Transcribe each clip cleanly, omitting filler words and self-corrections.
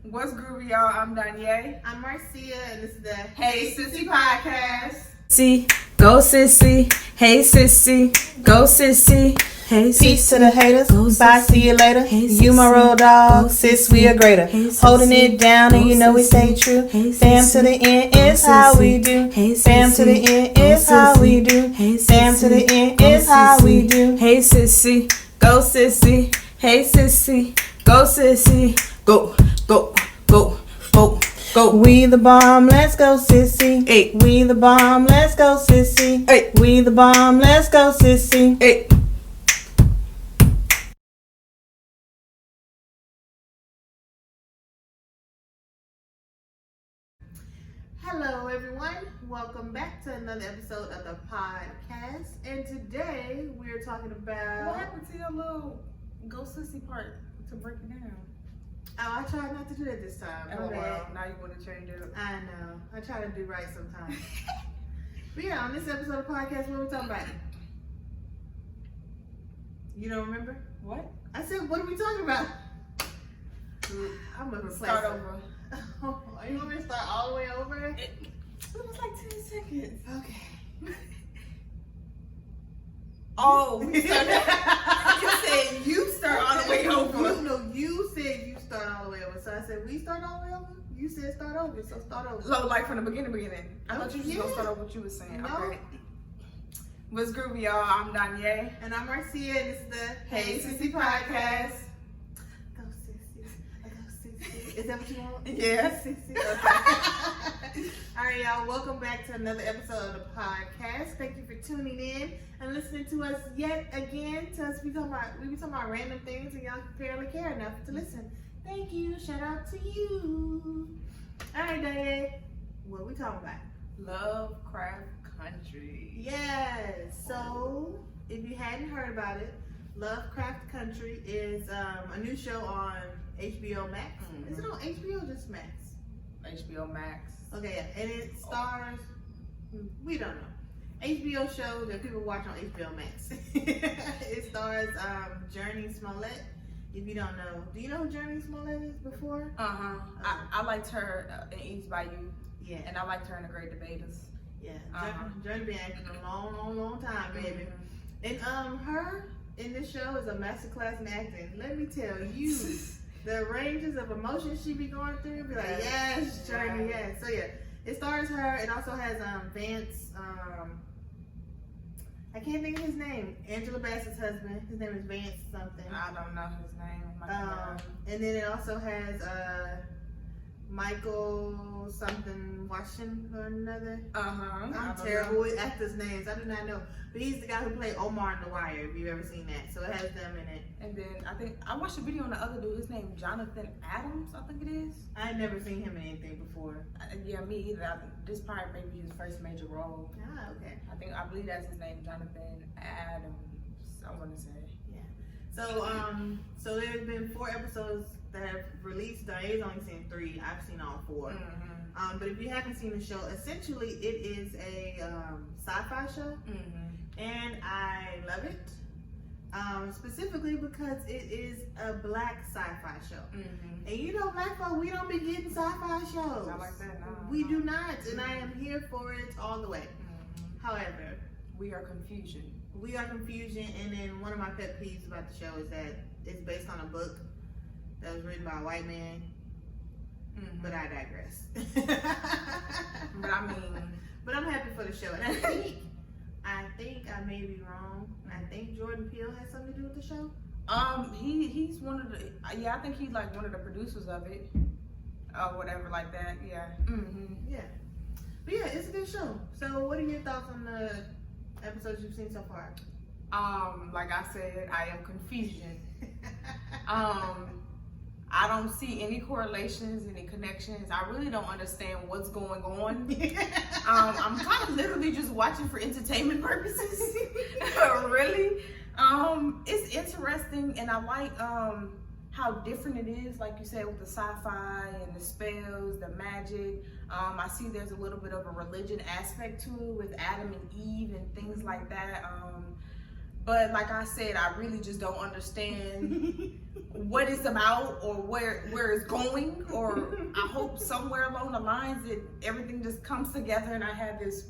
What's groovy, y'all? I'm Donye. I'm Marcia, and this is the Hey Sissy Podcast. Sissy, go sissy. Hey sissy, go sissy. Hey sissy. Peace to the haters. Go, Bye, sissy. see you later. Hey, You my sissy. road dog, Go, sis, sissy. we are greater. Hey, Holding sissy. it down, and Go, you know we stay sissy. true. Hey, Fam sissy. to the end Go, is how sissy. we do. Hey, Fam to the sissy. end Go, is how we sissy. do. Hey, Fam to the sissy. end Go, is how we sissy. do. Hey sissy, go sissy. Hey sissy, go sissy. Go, go, go, go, go. We the bomb, let's go, sissy. Hey. We the bomb, let's go, sissy. Hey. We the bomb, let's go, sissy. Hey. Hello, everyone. Welcome back to another episode of the podcast. And today we're talking about. What happened to your little go sissy part to break it down? Oh, I tried not to do that this time. Oh, My bad. well, now you want to change it. I know. I try to do right sometimes. But yeah, on this episode of the podcast, what are we talking about? You don't remember? What? I said, what are we talking about? I'm gonna replace Start it. over. You want me to start all the way over? It was like 10 seconds. Okay. Oh, we started. You said you start all the way over. No, you said you start all the way over. So I said, we start all the way over? You said start over, so start over. So, like from the beginning. I thought you was Yeah. going to start off what you were saying. No. Okay. What's groovy, y'all? I'm Donye. And I'm Marcia, and this is the Hey Sissy Podcast. Go Sissy. Go Sissy. Is that what you want? Yeah. Sissy. Okay. All right, y'all. Welcome back to another episode of the podcast. Thank you for tuning in and listening to us yet again. To us, we be talking about random things, and y'all apparently care enough to listen. Thank you. Shout out to you. All right, Diane. What we talking about? Lovecraft Country. Yes. So, if you hadn't heard about it, Lovecraft Country is a new show on HBO Max. Mhm. Is it on HBO or just Max? HBO Max. Okay, yeah. And it stars, we don't know. HBO show that people watch on HBO Max. It stars Journey Smollett. If you don't know, do you know who Journey Smollett is before? I liked her in East Bayou, Yeah. and I liked her in The Great Debaters. Yeah. Uh-huh. Journey been acting a long time, baby. And her in this show is a masterclass in acting. Let me tell you, the ranges of emotions she be going through, be like, yes, Journey, yes. So yeah, it stars her. It also has Vance. I can't think of his name. Angela Bassett's husband. His name is Vance something. I don't know his name. And then it also has Michael something Washington or another. I'm terrible with actors' names. I do not know. But he's the guy who played Omar in The Wire, if you've ever seen that. So it has them in it. And then I think I watched a video on the other dude. His name Jonathan Adams, I think it is. I had never seen him in anything before. Yeah, me either. This probably maybe his first major role. Ah, okay. I believe that's his name, Jonathan Adams. I want to say. Yeah. So there's been 4 episodes that have released. Diane's only seen 3. I've seen all 4. But if you haven't seen the show, essentially it is a sci-fi show, and I love it. Specifically because it is a black sci-fi show. And you know, black folk, we don't be getting sci-fi shows. Not like that, no. We do not, and I am here for it all the way. However, We Are Confusion. We Are Confusion, and then one of my pet peeves about the show is that it's based on a book that was written by a white man. But I digress. But I'm happy for the show, and I think I may be wrong. I think Jordan Peele has something to do with the show. He's one of the. I think he's like one of the producers of it, or whatever like that. Yeah. Yeah. But yeah, it's a good show. So, what are your thoughts on the episodes you've seen so far? Like I said, I am confusion. I don't see any correlations, any connections. I really don't understand what's going on. I'm kind of literally just watching for entertainment purposes. Really. It's interesting, and I like how different it is, like you said, with the sci-fi and the spells, the magic. I see there's a little bit of a religion aspect to it with Adam and Eve and things like that. But like I said, I really just don't understand what it's about or where it's going. Or I hope somewhere along the lines that everything just comes together and I have this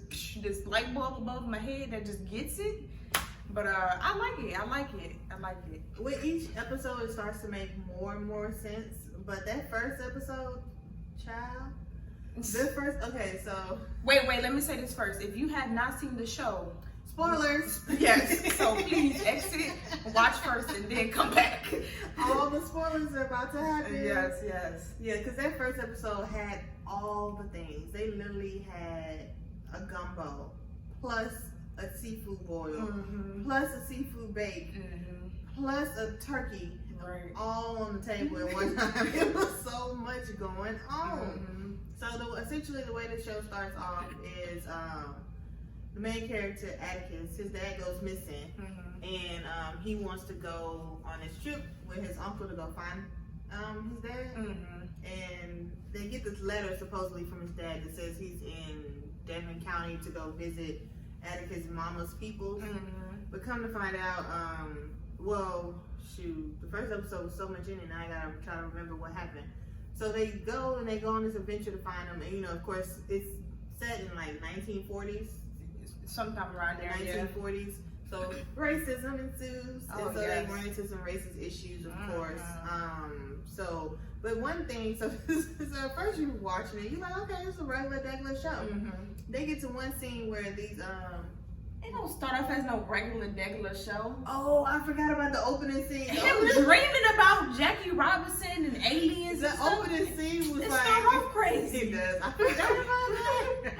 light bulb above my head that just gets it. But I like it. I like it. With each episode, it starts to make more and more sense. But that first episode, child, okay, so wait, let me say this first. If you have not seen the show, spoilers. Yes, so please exit, watch first, and then come back. All the spoilers are about to happen. Yes. Yeah, because that first episode had all the things. They literally had a gumbo, plus a seafood boil, plus a seafood bake, plus a turkey, all on the table at one time. It was so much going on. So essentially the way the show starts off is the main character, Atticus, his dad goes missing, and he wants to go on this trip with his uncle to go find his dad. And they get this letter supposedly from his dad that says he's in Devon County to go visit Atticus' mama's people. But come to find out, the first episode was so much in it, and I gotta try to remember what happened. So they go on this adventure to find him, and of course, it's set in like 1940s. Sometime around there, 1940s. So racism ensues, and so they run into some racist issues, of course. But one thing, so at first you're watching it, you're like, okay, it's a regular show. They get to one scene where these it don't start off as no regular show. Oh, I forgot about the opening scene. Him dreaming about Jackie Robinson and aliens. The opening scene was it like start off crazy. It does. I forgot about that.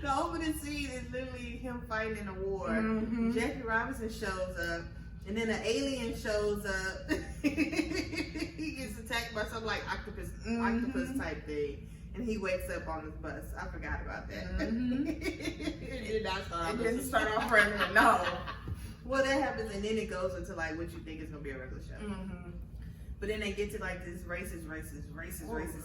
The opening scene is literally him fighting in a war. Jackie Robinson shows up, and then an alien shows up. He gets attacked by some like octopus type thing. And he wakes up on his bus. I forgot about that. It didn't start off regular, no. Well, that happens, and then it goes into like what you think is gonna be a regular show. But then they get to like this racist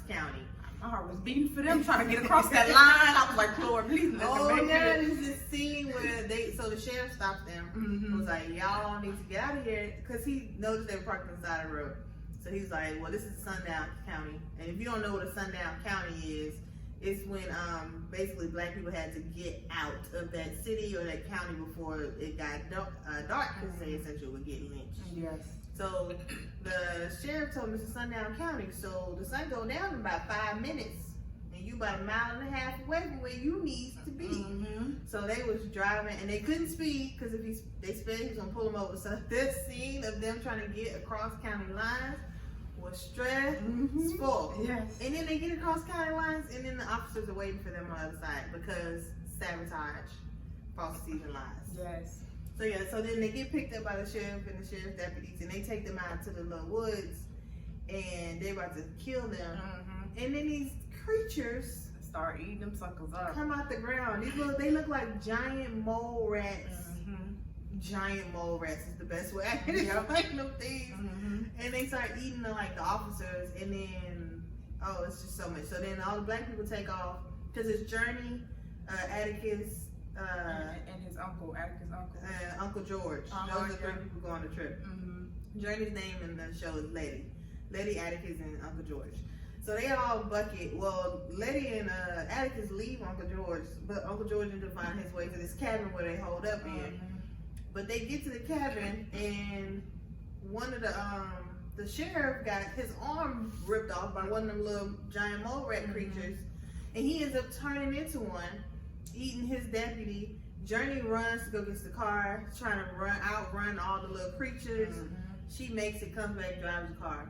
county. My heart was beating for them trying to get across that line. I was like, Lord, please let them make it. There's this scene where the sheriff stopped them. Was like, y'all need to get out of here, because he noticed they were parked on the side of the road. So he's like, well, this is Sundown County. And if you don't know what a Sundown County is, it's when basically black people had to get out of that city or that county before it got dark, because they essentially would get lynched. Yes. So the sheriff told me it's a Sundown County. So the sun go down in about 5 minutes. And you about 1.5 miles away from where you need to be. So they was driving, and they couldn't speed, because if they sped, he was going to pull them over. So this scene of them trying to get across county lines was stressful. Yes. And then they get across county lines, and then the officers are waiting for them on the other side because sabotage, falsities, and lies. Yes. So then they get picked up by the sheriff and the sheriff's deputies, and they take them out to the little woods, and they're about to kill them. And then these creatures start eating them suckers up. Come out the ground. They look like giant mole rats. Giant mole rats is the best way I can explain them things. And they start eating the officers, and then it's just so much. So then all the black people take off, because it's Journey, Atticus, and his uncle, Atticus' uncle, Uncle George. Those are the 3 people go on the trip. Journey's name in the show is Letty, Atticus, and Uncle George. So they all bucket. Well, Letty and Atticus leave Uncle George, but Uncle George ends up finding his way to this cabin where they hold up in. But they get to the cabin, and one of the sheriff got his arm ripped off by one of them little giant mole rat creatures, and he ends up turning into one, eating his deputy. Journey runs to go get the car, trying to outrun all the little creatures. She makes it, comes back, drives the car.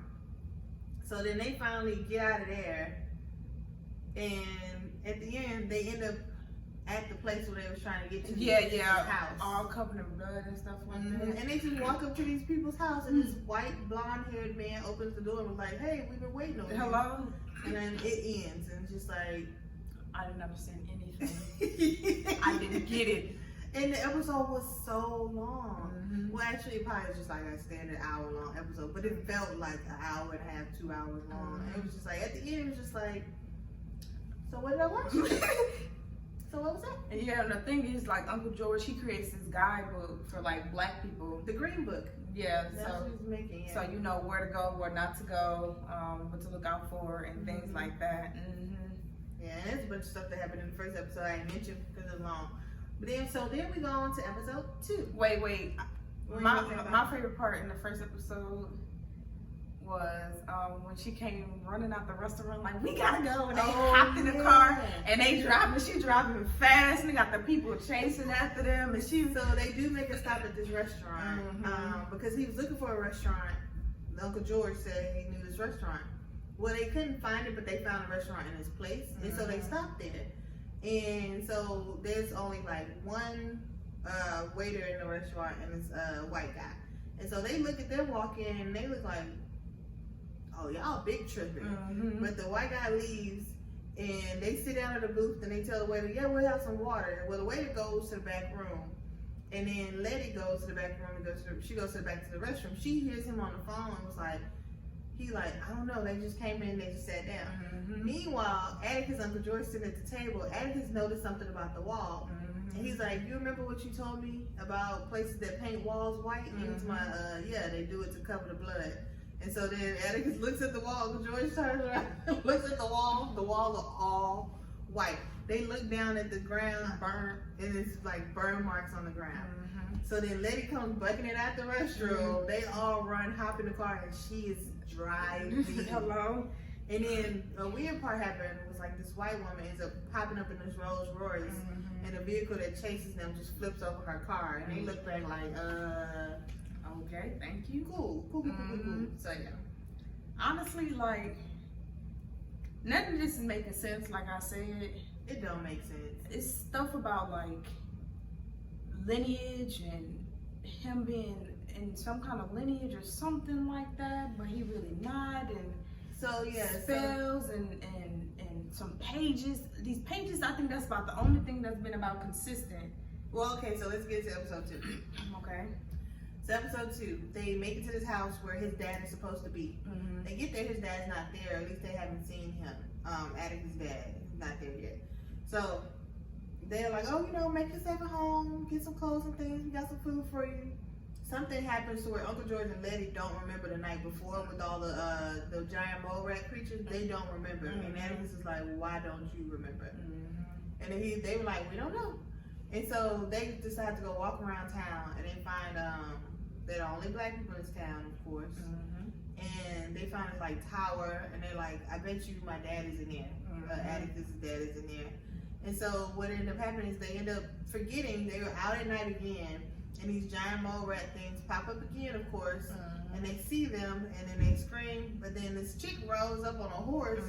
So then they finally get out of there, and at the end they end up at the place where they was trying to get to the house. All covered in blood and stuff like that. And they just walk up to these people's house, and this white, blonde-haired man opens the door and was like, "Hey, we've been waiting on you." Hello? And then it ends, and it's just like, I didn't understand anything. I didn't get it. And the episode was so long. Well, actually, it probably was just like a standard hour-long episode, but it felt like an hour and a half, 2 hours long. And it was just like, at the end, it was just like, so what did I watch? So what was that? And yeah, and the thing is, like, Uncle George, he creates this guidebook for like black people. The Green Book. Yeah, That's what he's making. Yeah. so you know where to go, where not to go, what to look out for, and things like that. Yeah, and there's a bunch of stuff that happened in the first episode I didn't mention because it's long. But then we go on to episode 2. Wait. My favorite part in the first episode was when she came running out the restaurant like, we gotta go, and they hopped in the car and she driving fast, and they got the people chasing after them, and so they do make a stop at this restaurant because he was looking for a restaurant. Uncle George said he knew this restaurant. Well, they couldn't find it, but they found a restaurant in his place, and so they stopped there. And so there's only like one waiter in the restaurant, and it's a white guy. And so they look at them walk in, and they look like, oh, y'all big tripping. But the white guy leaves, and they sit down at the booth, and they tell the waiter, yeah, we'll have some water. Well, the waiter goes to the back room, and then Letty goes to the back room, and she goes to the back to the restroom. She hears him on the phone and was like, I don't know, they just came in, they just sat down. Meanwhile, Atticus, Uncle George sitting at the table. Atticus noticed something about the wall. And he's like, you remember what you told me about places that paint walls white? And it's my, yeah, they do it to cover the blood. And so then Atticus looks at the wall, Uncle George turns around, looks at the walls are all white. They look down at the ground, burnt, and it's like burn marks on the ground. So then Letty comes bucking it out the restroom. They all run, hop in the car, and she is driving. Hello. And then a weird part happened was like this white woman ends up popping up in this Rolls Royce, and the vehicle that chases them just flips over her car, and they look back like, okay, thank you. Cool. So yeah, honestly, like, none of this is making sense. Like I said, it don't make sense. It's stuff about like lineage and him being in some kind of lineage or something like that, but he really not. And so yeah, spells and some pages. These pages, I think that's about the only thing that's been about consistent. Well, okay, so let's get to episode 2. Okay. So episode 2, they make it to this house where his dad is supposed to be. They get there, his dad's not there. At least they haven't seen him. Atticus' dad is not there yet. So they're like, oh, make yourself at home, get some clothes and things. We got some food for you. Something happens to where Uncle George and Letty don't remember the night before with all the giant mole rat creatures. They don't remember. And Atticus is like, why don't you remember? And then they were like, we don't know. And so they decide to go walk around town, and they find there are only black people in this town, of course. And they find this like tower, and they're like, I bet you my dad is in there. Atticus' dad is in there. And so what ended up happening is they end up forgetting they were out at night again, and these giant mole rat things pop up again, of course, and they see them, and then they scream, but then this chick rolls up on a horse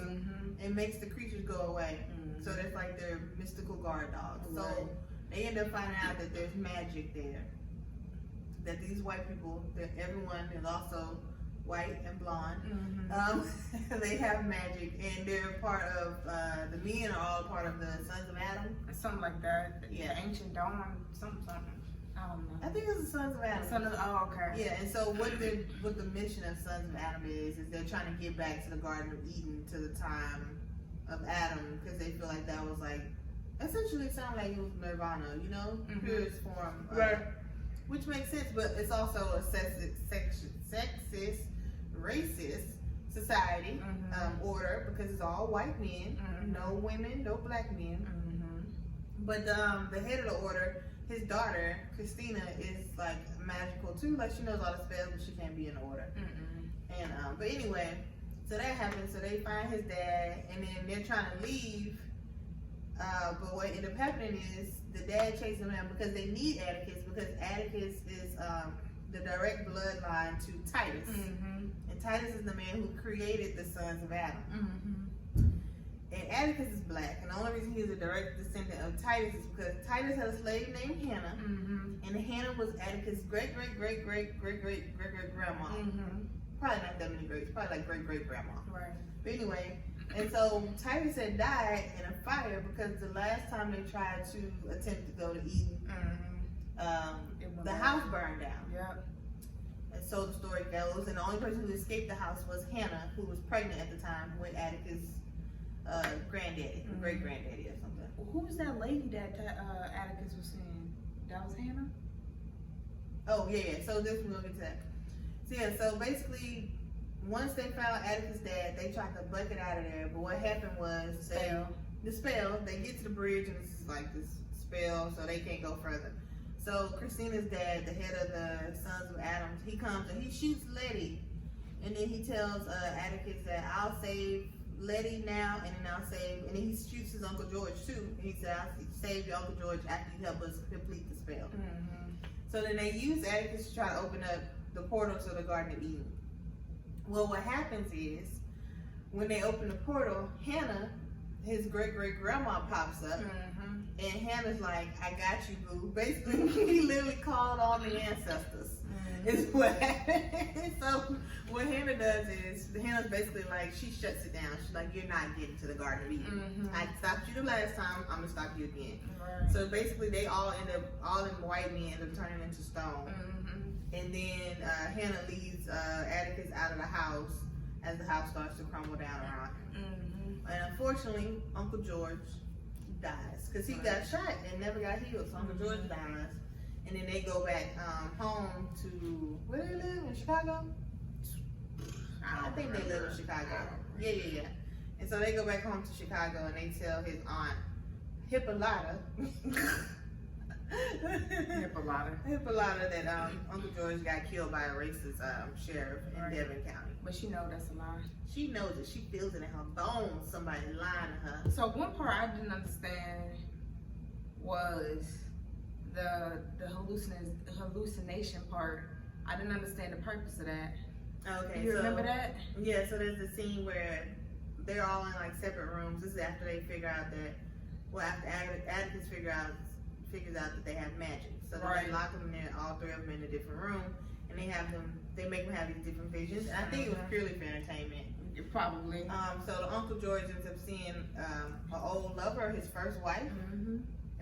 and makes the creatures go away. So that's like their mystical guard dogs. So they end up finding out that there's magic there. That these white people, that everyone is also white and blonde, they have magic, and they're part of, the men are all part of the Sons of Adam. Something like that. Yeah. The Ancient Dawn, something. I don't know. I think it's the Sons of Adam. Oh, okay. Yeah, and so what the mission of Sons of Adam is they're trying to get back to the Garden of Eden, to the time of Adam, because they feel like that was like, essentially sound like it was Nirvana, purest form. Right. Which makes sense, but it's also a sexist, racist society, order, because it's all white men, no women, no black men. But the head of the order, his daughter, Christina, is like magical too. Like she knows all the spells, but she can't be in the order. And but anyway, so that happens. So they find his dad, and then they're trying to leave. But what ended up happening is the dad chases them down because they need Atticus, because Atticus is the direct bloodline to Titus. And Titus is the man who created the Sons of Adam. And Atticus is black, and the only reason he's a direct descendant of Titus is because Titus had a slave named Hannah, and Hannah was Atticus' great grandma. Probably not that many greats, probably like great grandma. Right. But anyway, and so Titus had died in a fire because the last time they tried to attempt to go to Eden, the house burned down. Yep. And so the story goes, and the only person who escaped the house was Hannah, who was pregnant at the time with Atticus' granddaddy, great granddaddy or something. Who was that lady that Atticus was saying? That was Hannah? Oh yeah. So this we'll get to that. So yeah. So basically, once they found Atticus' dad, they tried to buck it out of there. But what happened was the spell. They get to the bridge and it's like this spell, so they can't go further. So Christina's dad, the head of the Sons of Adam, he comes and he shoots Letty, and then he tells Atticus that I'll save Letty now, and then I'll save, and then he shoots his Uncle George too. And he said, I'll save your Uncle George after you help us complete the spell. So then they use Atticus to try to open up the portal to the Garden of Eden. Well, what happens is, when they open the portal, Hannah, his great-great-grandma, pops up. And Hannah's like, I got you, boo. Basically, he literally called on the ancestors. Is what happened. So what Hannah does is, Hannah's basically like, she shuts it down. She's like, you're not getting to the Garden of Eden. I stopped you the last time, I'm gonna stop you again. So basically, they all in white men end up turning into stone. And then Hannah leaves Atticus out of the house as the house starts to crumble down around him. And unfortunately, Uncle George dies because he got shot and never got healed. So Uncle George dies, and then they go back home to, where do they live, in Chicago? I think they live in Chicago. Yeah. And so they go back home to Chicago and they tell his aunt Hippolyta Hippolyta that Uncle George got killed by a racist sheriff in Devon County. But she knows that's a lie. She knows it. She feels it in her bones. Somebody lying to her. So one part I didn't understand was the hallucination part. I didn't understand the purpose of that. Okay, you remember that? Yeah. So there's a scene where they're all in like separate rooms. This is after they figure out that, well, after Atticus figures out that they have magic. So they lock them in there, all three of them in a different room, and they make them have these different visions. And I think it was purely for entertainment. Probably. So the Uncle George ends up seeing an old lover, his first wife,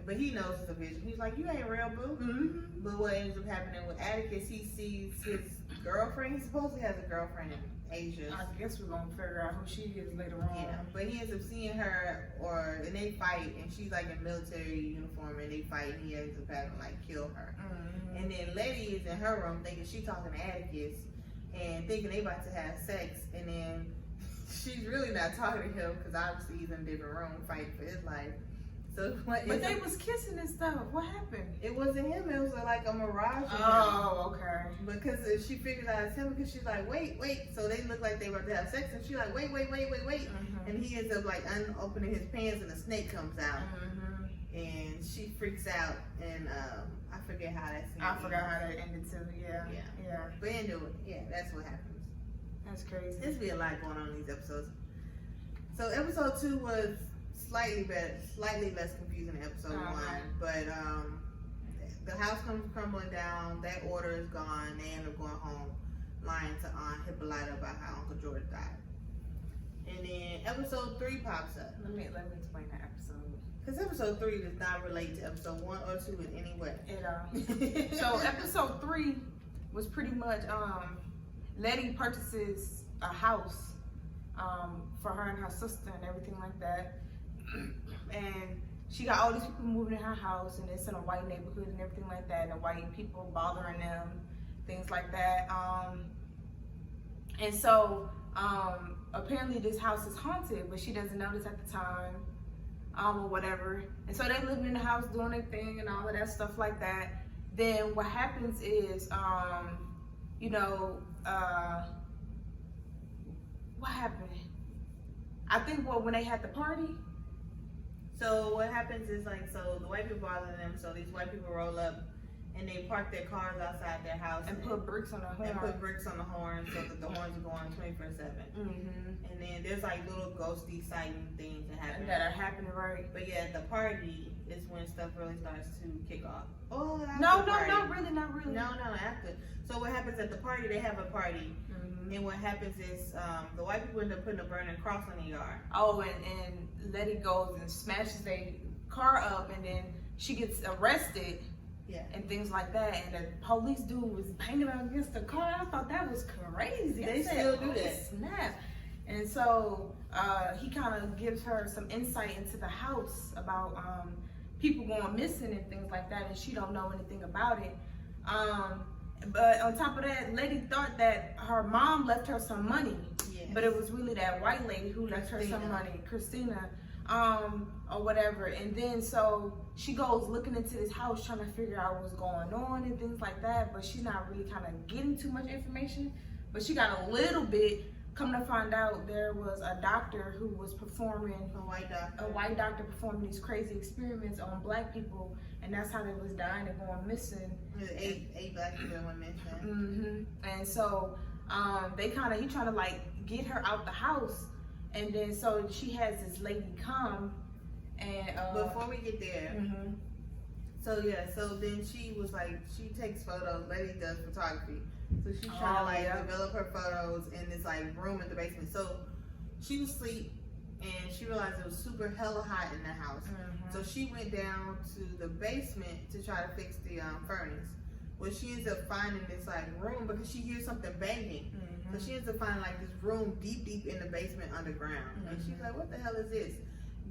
but he knows it's a vision. He's like, you ain't real, boo. But what ends up happening with Atticus, he sees his girlfriend. He supposedly has a girlfriend in Asia. I guess we're gonna figure out who she is later on. Yeah, but he ends up seeing her, and they fight, and she's like in military uniform, and they fight, and he ends up having to like kill her. And then Letty is in her room thinking she's talking to Atticus, and thinking they about to have sex, and then she's really not talking to him because obviously he's in a different room fighting for his life. So but they was kissing and stuff. What happened? It wasn't him. It was like a mirage. Oh, okay. Because she figures out it's him because she's like, wait. So they look like they were to have sex, and she's like, wait. And he ends up like opening his pants, and a snake comes out, and she freaks out, and I forget how that scene. I forgot how that ended too. Yeah. But anyway, that's what happens. That's crazy. There's be a lot going on in these episodes. So episode 2 was slightly less confusing than episode 1. But the house comes crumbling down. That order is gone. They end up going home, lying to Aunt Hippolyta about how Uncle George died. And then episode 3 pops up. Let me explain that episode. Because episode 3 does not relate to episode 1 or 2 in any way. At all. So episode 3 was pretty much Letty purchases a house for her and her sister and everything like that. And she got all these people moving in her house, and it's in a white neighborhood and everything like that, and the white people bothering them, things like that. And so apparently this house is haunted, but she doesn't know this at the time, or whatever. And so they living in the house doing their thing and all of that stuff like that. Then what happens is, what happened? I think when they had the party. So what happens is so the white people bother them. So these white people roll up and they park their cars outside their house and put bricks on the horn. And put bricks on the horn so that the horns are going 24/7. And then there's like little ghosty sighting things that are happening, right? But yeah, at the party is when stuff really starts to kick off. Oh, not really. No, after. So what happens at the party? They have a party. And what happens is the white people end up putting a burning cross in the yard. Oh, and Letty goes and smashes their car up, and then she gets arrested. Yeah. And things like that. And the police dude was banging against the car. I thought that was crazy. They still do that. Snap. And so he kind of gives her some insight into the house about people going missing and things like that, and she don't know anything about it. But on top of that, lady thought that her mom left her some money, but it was really that white lady who left her some money, Christina, or whatever. And then so she goes looking into this house trying to figure out what's going on and things like that, but she's not really kind of getting too much information, but she got a little bit. Come to find out, there was a doctor who was performing, a white doctor performing these crazy experiments on black people, and that's how they was dying and going missing. Eight black people went missing. And so he trying to like get her out the house, and then so she has this lady come, and before we get there, so then she was like, she takes photos. Lady does photography. So she's trying to develop her photos in this like room in the basement. So she was asleep and she realized it was super hella hot in the house. So she went down to the basement to try to fix the furnace. Well, she ends up finding this like room because she hears something banging. So she ends up finding like this room deep in the basement underground. And she's like, what the hell is this?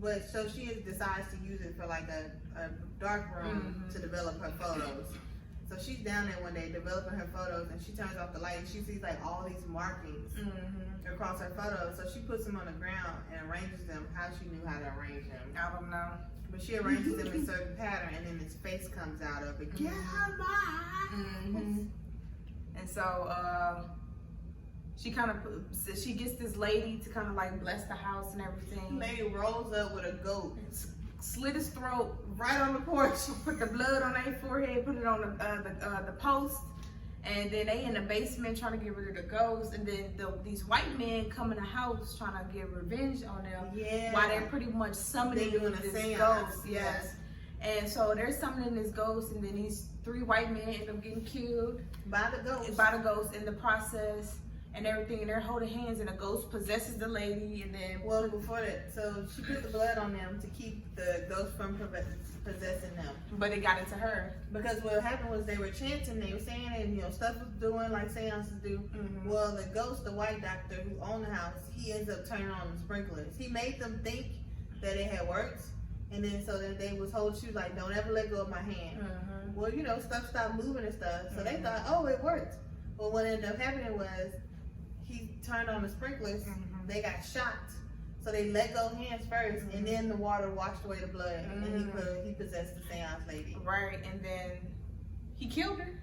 But so she decides to use it for like a dark room to develop her photos. So she's down there one day developing her photos, and she turns off the light and she sees like all these markings across her photos. So she puts them on the ground and arranges them how she knew how to arrange them. I don't know. But she arranges them in a certain pattern, and then his face comes out of it. Get her back! And so she gets this lady to kind of like bless the house and everything. Lady rolls up with a goat. Slit his throat right on the porch. Put the blood on their forehead, put it on the post, and then they in the basement trying to get rid of the ghost. And then these white men come in the house trying to get revenge on them. While they're pretty much summoning this ghost. Yes. And so they're summoning this ghost, and then these 3 white men end up getting killed by the ghost in the process. And everything, and they're holding hands, and a ghost possesses the lady, and then... Well, before that, so she put the blood on them to keep the ghost from possessing them. But it got into her. Because what happened was they were chanting, they were saying, and stuff was doing like seances do. Well, the ghost, the white doctor who owned the house, he ends up turning on the sprinklers. He made them think that it had worked, and then so that they was told, she was like, don't ever let go of my hand. Well, stuff stopped moving and stuff, so they thought, oh, it worked. But what ended up happening was, he turned on the sprinklers, they got shocked. So they let go hands first, and then the water washed away the blood, and he possessed the seance lady. Right, and then he killed her.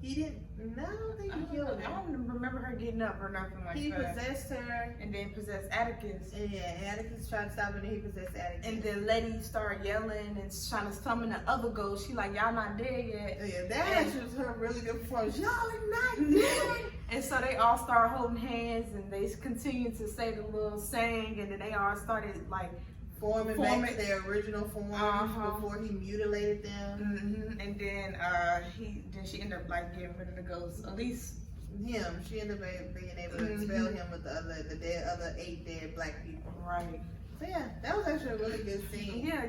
He didn't, no, I don't think he killed her. I don't remember her getting up or nothing like that. He possessed her. And then possessed Atticus. Yeah, Atticus tried to stop her, and then he possessed Atticus. And then Letty started yelling and trying to summon the other ghost. She like, y'all not dead yet. Yeah, that was her really good performance. Y'all are not dead. And so they all started holding hands, and they continued to say the little saying, and then they all started like forming back to their original form before he mutilated them. And then she ended up like getting rid of the ghost. At least him. She ended up being able to expel him with the other 8 dead black people. Right. So yeah, that was actually a really good scene. Yeah.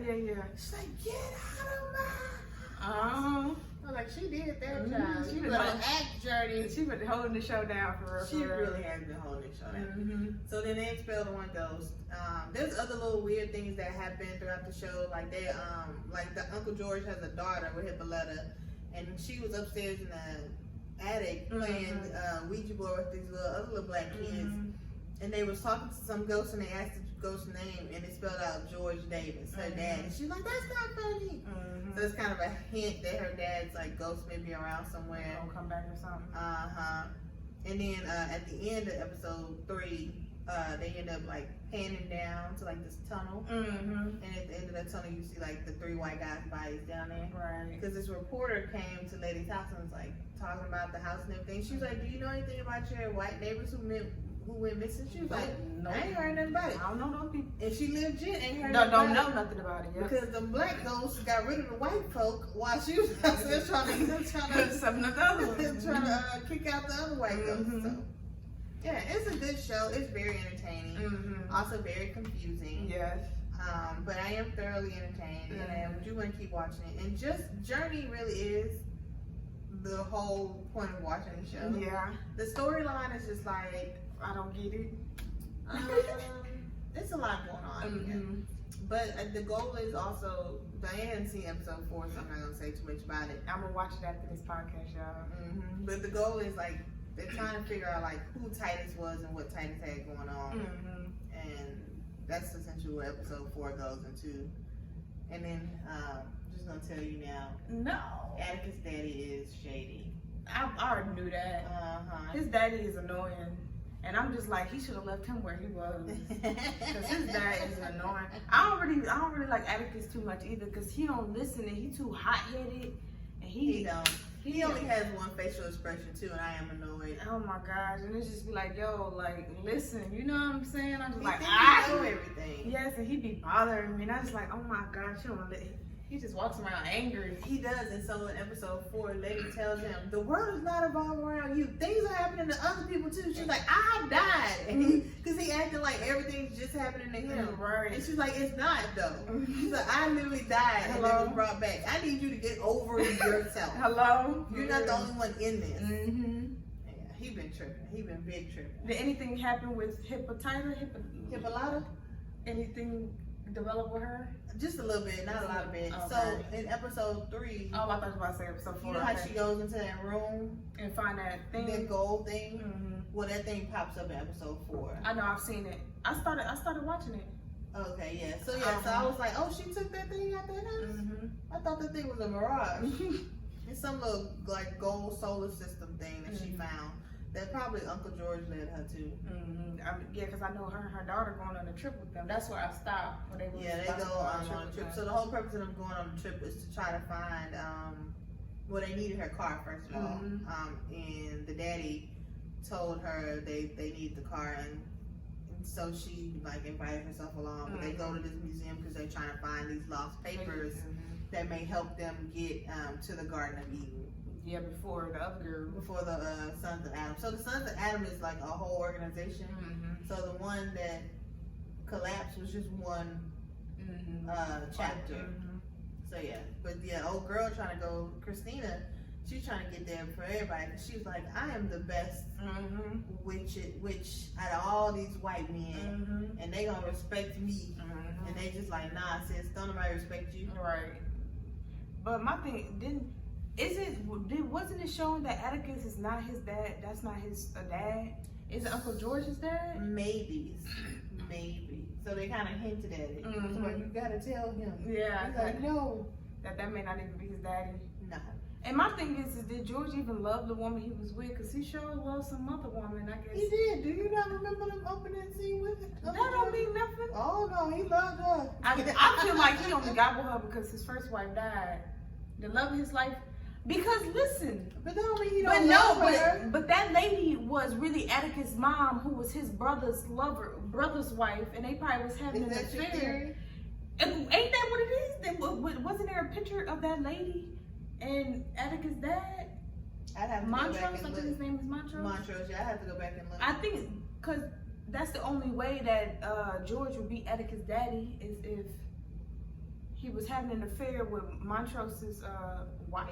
She's like, get out of my house. I was like, she did that, child. She was on an act journey. She been holding the show down for real. She really has been holding the show down. So then they expelled the one ghost. There's other little weird things that happen throughout the show. Like they, like the Uncle George has a daughter with Hippolyta, and she was upstairs in the attic playing Ouija board with these other little black kids. And they was talking to some ghost, and they asked the ghost's name, and it spelled out George Davis, her dad. And she's like, that's not funny. So it's kind of a hint that her dad's like ghost may be around somewhere. Don't come back or something. And then at the end of episode 3, they end up like panning down to like this tunnel. And at the end of that tunnel, you see like the 3 white guys' bodies down there. Right. Because this reporter came to Lady's house and was like talking about the house and everything. She was like, do you know anything about your white neighbors who went missing? She was like, no, I ain't heard nothing about it. I don't know those people. And she legit ain't heard don't know nothing about it. Yeah. Because the black ghosts got rid of the white folk while she was trying to kick out the other white ghosts. So, yeah, it's a good show. It's very entertaining. Also very confusing. Yes. But I am thoroughly entertained, and I do want to keep watching it. And just Journey really is the whole point of watching the show. Yeah. The storyline is just like, I don't get it. it's a lot going on here. But the goal is also, Diane hadn't seen episode 4, so I'm not gonna say too much about it. I'm gonna watch it after this podcast, y'all. But the goal is like they're trying to figure out like who Titus was and what Titus had going on, and that's essentially what episode 4 goes into. And then I'm just gonna tell you now. No, Atticus' daddy is shady. I already knew that. His daddy is annoying. And I'm just like, he should have left him where he was. Because his dad is annoying. I don't really like Atticus too much either, because he don't listen and he too hot-headed. And he don't. He only has one facial expression too, and I am annoyed. Oh my gosh. And it's just be like, yo, like, listen, you know what I'm saying? I'm just like, I know everything. Yes, and he be bothering me. And I was like, oh my gosh, you don't let he just walks around angry. He does, and so in episode 4, Lady tells him, the world is not evolving around you. Things are happening to other people too. She's like, I died. Because he acted like everything's just happening to him. Right. And she's like, it's not though. She's like, I literally died and then was brought back. I need you to get over yourself. Hello? You're not the only one in this. Yeah, he been tripping. He been big tripping. Did anything happen with Hippolyta? Anything develop with her? Just a little bit, not a lot of it. Okay. So in episode 3, I thought you were about to say episode 4. You know how she goes into that room and find that thing, that gold thing. Well, that thing pops up in episode 4. I know, I've seen it. I started watching it. Okay, yeah. So yeah, so I was like, oh, she took that thing out that house. I thought that thing was a mirage. It's some little like gold solar system thing that she found. That probably Uncle George led her to. Yeah, because I know her and her daughter going on a trip with them. That's where I stopped. Where they go on a trip. So the whole purpose of them going on the trip is to try to find, well, they needed her car, first of all. And the daddy told her they needed the car, and so she like invited herself along. But they go to this museum because they're trying to find these lost papers that may help them get to the Garden of Eden. Yeah, before the other girl. Before the Sons of Adam. So the Sons of Adam is like a whole organization. So the one that collapsed was just one chapter. So yeah, but yeah, old girl trying to go, Christina, she's trying to get there for everybody. She's like, I am the best witch out of all these white men, and they gonna respect me. And they just like, nah, sis, don't nobody respect you. Right. But my thing, wasn't it shown that Atticus is not his dad? That's not his dad? Is it Uncle George's dad? Maybe. So they kind of hinted at it. So like, you gotta tell him. Yeah. He's like, no. That may not even be his daddy. No. And my thing is did George even love the woman he was with? Because he sure loved some other woman, I guess. He did. Do you not remember them opening scene with it? That don't mean nothing. Oh no, he loved her. I feel like he only got with her because his first wife died. The love of his life. Because listen, but that don't mean he don't love her. But that lady was really Atticus' mom, who was his brother's wife, and they probably was having an affair. Ain't that what it is? Wasn't there a picture of that lady and Atticus' dad? I'd have to Montrose, go back and look. I think his name is Montrose. Montrose, yeah, I have to go back and look. I think because that's the only way that George would be Atticus' daddy is if he was having an affair with Montrose's wife.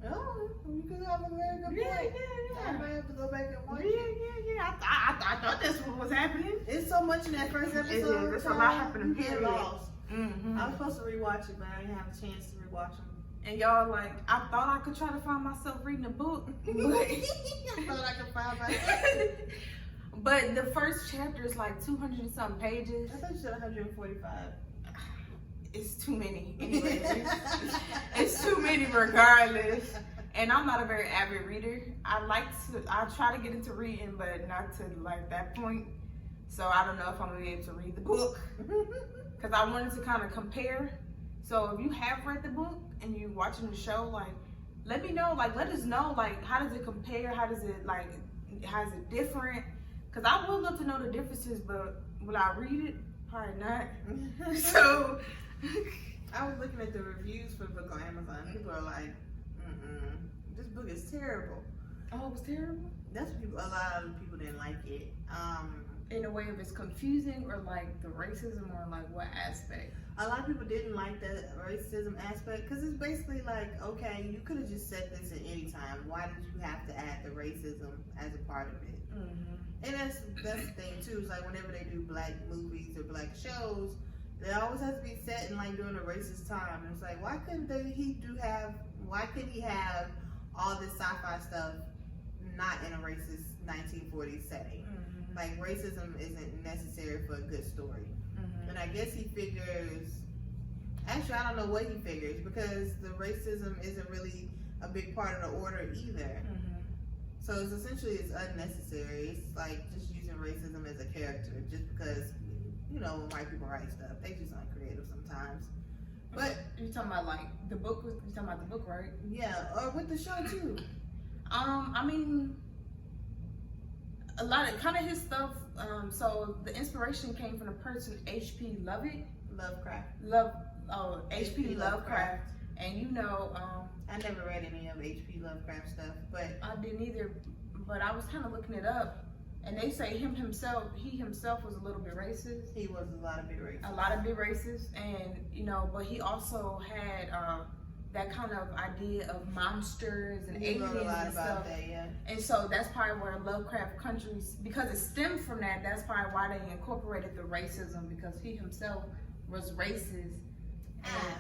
Oh, you could have a very good point. Yeah. I might have to go back and watch it. Yeah. I thought that's what was happening. It's so much in that first episode. There's a lot happening. You get lost. I was supposed to rewatch it, but I didn't have a chance to rewatch them. And y'all like, I thought I could try to find myself reading a book. But I thought I could find myself. But the first chapter is like 200 and something pages. I thought you said 145. It's too many. Anyway, it's too many regardless. And I'm not a very avid reader. I try to get into reading, but not to like that point. So I don't know if I'm gonna be able to read the book. Because I wanted to kind of compare. So if you have read the book and you're watching the show, like, let me know, like, let us know, like, how does it compare? How is it different? Because I would love to know the differences, but will I read it? Probably not. So I was looking at the reviews for the book on Amazon. People are like, this book is terrible. Oh, it was terrible? That's what a lot of people didn't like it. In a way of it's confusing, or like the racism, or like what aspect? A lot of people didn't like the racism aspect because it's basically like, okay, you could have just said this at any time. Why did you have to add the racism as a part of it? And that's the thing too. It's like whenever they do black movies or black shows, they always have to be set in like during a racist time. And it's like, why couldn't he have all this sci-fi stuff not in a racist 1940s setting? Mm-hmm. Like racism isn't necessary for a good story. Mm-hmm. And I guess he figures. Actually, I don't know what he figures because the racism isn't really a big part of the order either. Mm-hmm. So it's unnecessary. It's like just using racism as a character just because, you know, when white people write stuff, they just aren't creative sometimes. But you're talking about like the book. You're talking about the book, right? yeah, or with the show too. I mean, a lot of kind of his stuff. So the inspiration came from the person H.P. Lovecraft. H.P. Lovecraft. And you know, I never read any of H.P. Lovecraft stuff, but I didn't either. But I was kind of looking it up, and they say he himself was a little bit racist. He was a lot of bit racist, and you know, but he also had that kind of idea of monsters and aliens and stuff. That, yeah. And so that's probably where Lovecraft countries, because it stemmed from that. That's probably why they incorporated the racism, because he himself was racist.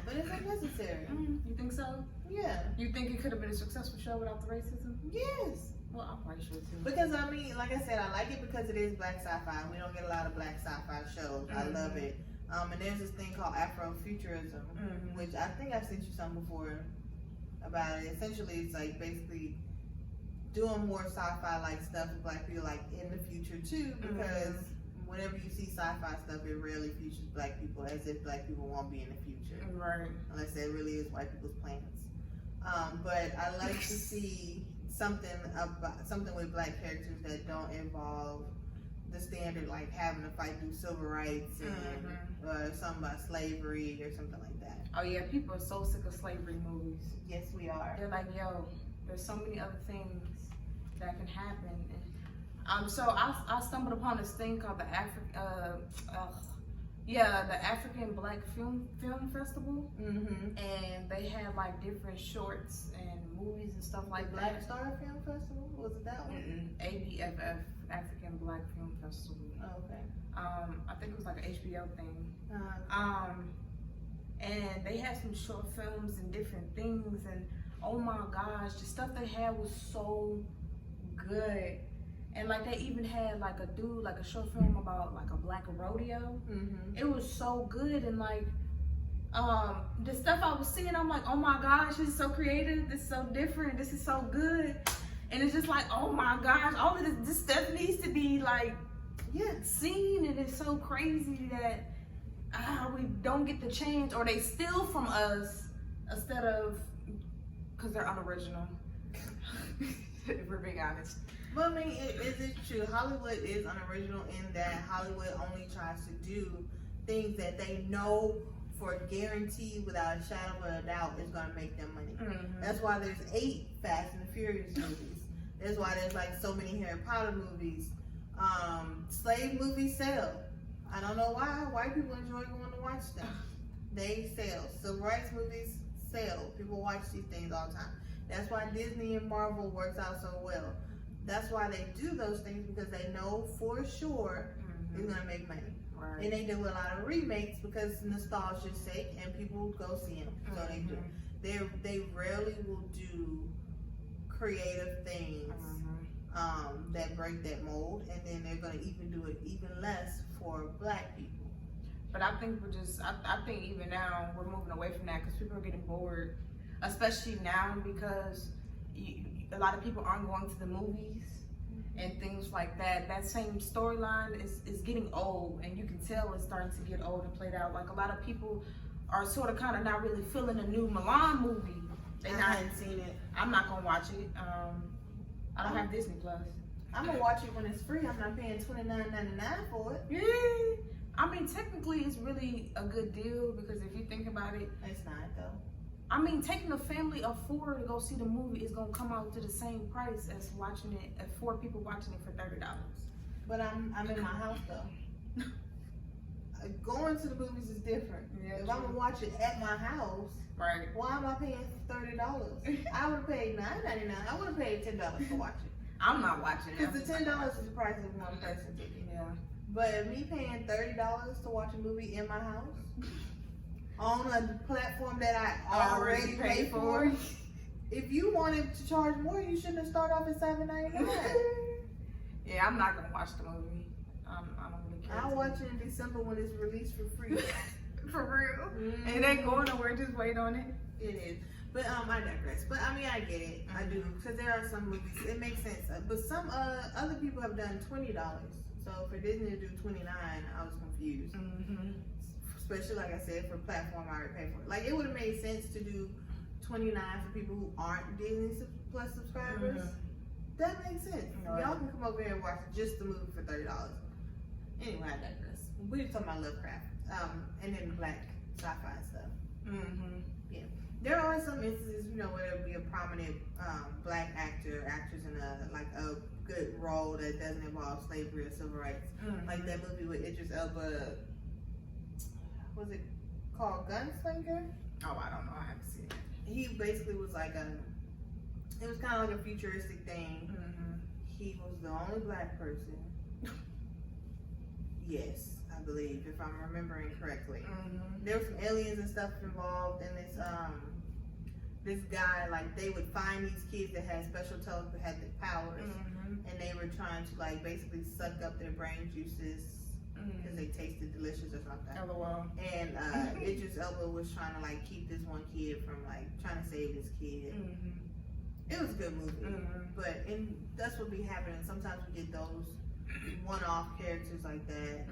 But it's unnecessary. You think so? Yeah. You think it could have been a successful show without the racism? Yes. Well, I'm quite sure too. Because I mean, like I said, I like it because it is black sci-fi. We don't get a lot of black sci-fi shows. I love it. And there's this thing called Afrofuturism, which I think I've sent you some before about it. Essentially, it's like basically doing more sci-fi like stuff with black people, like in the future too, because whenever you see sci-fi stuff, it rarely features black people, as if black people won't be in the future, right? Unless it really is white people's plans. But I like to see something with black characters that don't involve the standard, like having to fight through civil rights and something about slavery or something like that. Oh yeah, people are so sick of slavery movies. Yes, we are. They're like, yo, there's so many other things that can happen. And, so I stumbled upon this thing called the African Black Film Festival, and they had like different shorts and movies and stuff like Black that. Star Film Festival, was it that one? ABFF, African Black Film Festival. Oh, okay. I think it was like an HBO thing. Uh-huh. And they had some short films and different things, and oh my gosh, the stuff they had was so good. And like they even had like a short film about like a black rodeo. It was so good, and like the stuff I was seeing, I'm like, oh my gosh, this is so creative, this is so different, this is so good. And it's just like, oh my gosh, all of this stuff needs to be like seen, and it's so crazy that we don't get the chance, or they steal from us instead of, because they're unoriginal. If we're being honest. But I mean, is it true? Hollywood is unoriginal in that Hollywood only tries to do things that they know for guarantee, without a shadow of a doubt, is going to make them money. That's why there's 8 Fast and the Furious movies. That's why there's like so many Harry Potter movies. Slave movies sell. I don't know why. White people enjoy going to watch them. They sell. Civil rights movies sell. People watch these things all the time. That's why Disney and Marvel works out so well. That's why they do those things, because they know for sure it's gonna make money. Right. And they do a lot of remakes because nostalgia's sake, and people go see them. So they do. They rarely will do creative things that break that mold, and then they're gonna even do it even less for black people. But I think I think even now we're moving away from that, because people are getting bored, especially now, because a lot of people aren't going to the movies and things like that. That same storyline is getting old, and you can tell it's starting to get old and played out. Like a lot of people are sort of kind of not really feeling a new Milan movie. I haven't seen it. I'm not gonna watch it. I don't have Disney Plus. I'm gonna watch it when it's free. I'm not paying $29.99 for it. Yeah. I mean, technically, it's really a good deal, because if you think about it, It's not though. I mean, taking a family of 4 to go see the movie is gonna come out to the same price as watching it, as 4 people watching it for $30. But I'm in my house though. Going to the movies is different. Yeah, if I'm gonna watch it at my house, right? why am I paying $30? I would have paid $9.99. I would have paid $10 to watch it. I'm not watching it. Because the $10 is the price of one person ticket. Yeah. But me paying $30 to watch a movie in my house on a platform that I already paid for. If you wanted to charge more, you shouldn't have started off at $7.99. Yeah, I'm not gonna watch the movie. I don't really care. I'll watch it in December when it's released for free. For real. Mm-hmm. Ain't that going nowhere? Just wait on it. It is. But I digress. But I mean, I get it. I do. Because there are some movies, it makes sense. But some other people have done $20. So for Disney to do $29, I was confused. Mm-hmm. Especially, like I said, for a platform I already paid for. Like, it would have made sense to do $29 for people who aren't Disney Plus subscribers. Mm-hmm. That makes sense. Right. Y'all can come over here and watch just the movie for $30. Anyway, I digress. We were talking about Lovecraft. And then black sci-fi stuff. Mm-hmm. Yeah. There are some instances, you know, where there'll be a prominent black actor, actress in a good role that doesn't involve slavery or civil rights. Mm-hmm. Like that movie with Idris Elba. Was it called Gunslinger? Oh, I don't know. I haven't seen it. He basically was like it was kind of like a futuristic thing. Mm-hmm. He was the only black person. Yes, I believe, if I'm remembering correctly. Mm-hmm. There were some aliens and stuff involved in this guy, like they would find these kids that had special telepathic powers, and they were trying to like basically suck up their brain juices because they tasted delicious or something. LOL. And Idris Elba was trying to like keep this one kid from like trying to save this kid. It was a good movie, but that's what be happening. Sometimes we get those one-off characters like that,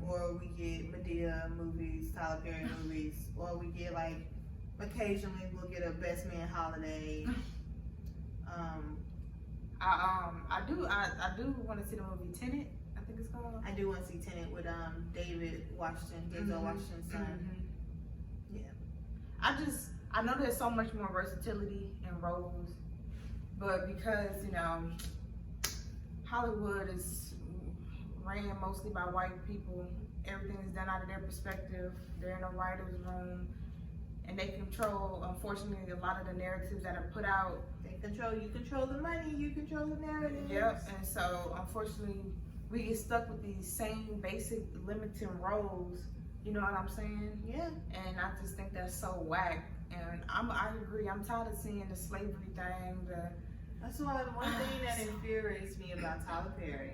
or we get Medea movies, Tyler Perry movies, or we get like occasionally we'll get a Best Man Holiday. I do want to see the movie Tenet. I think it's called. I do want to see Tenet with David Washington, Denzel Washington's son. Yeah. I know there's so much more versatility in roles, but because Hollywood is ran mostly by white people, everything is done out of their perspective. They're in a writer's room, and they control, unfortunately, a lot of the narratives that are put out. You control the money, you control the narrative. Yep, and so unfortunately, we get stuck with these same basic limiting roles. You know what I'm saying? Yeah. And I just think that's so whack. And I agree. I'm tired of seeing the slavery thing. That's why the one thing that infuriates me about Tyler Perry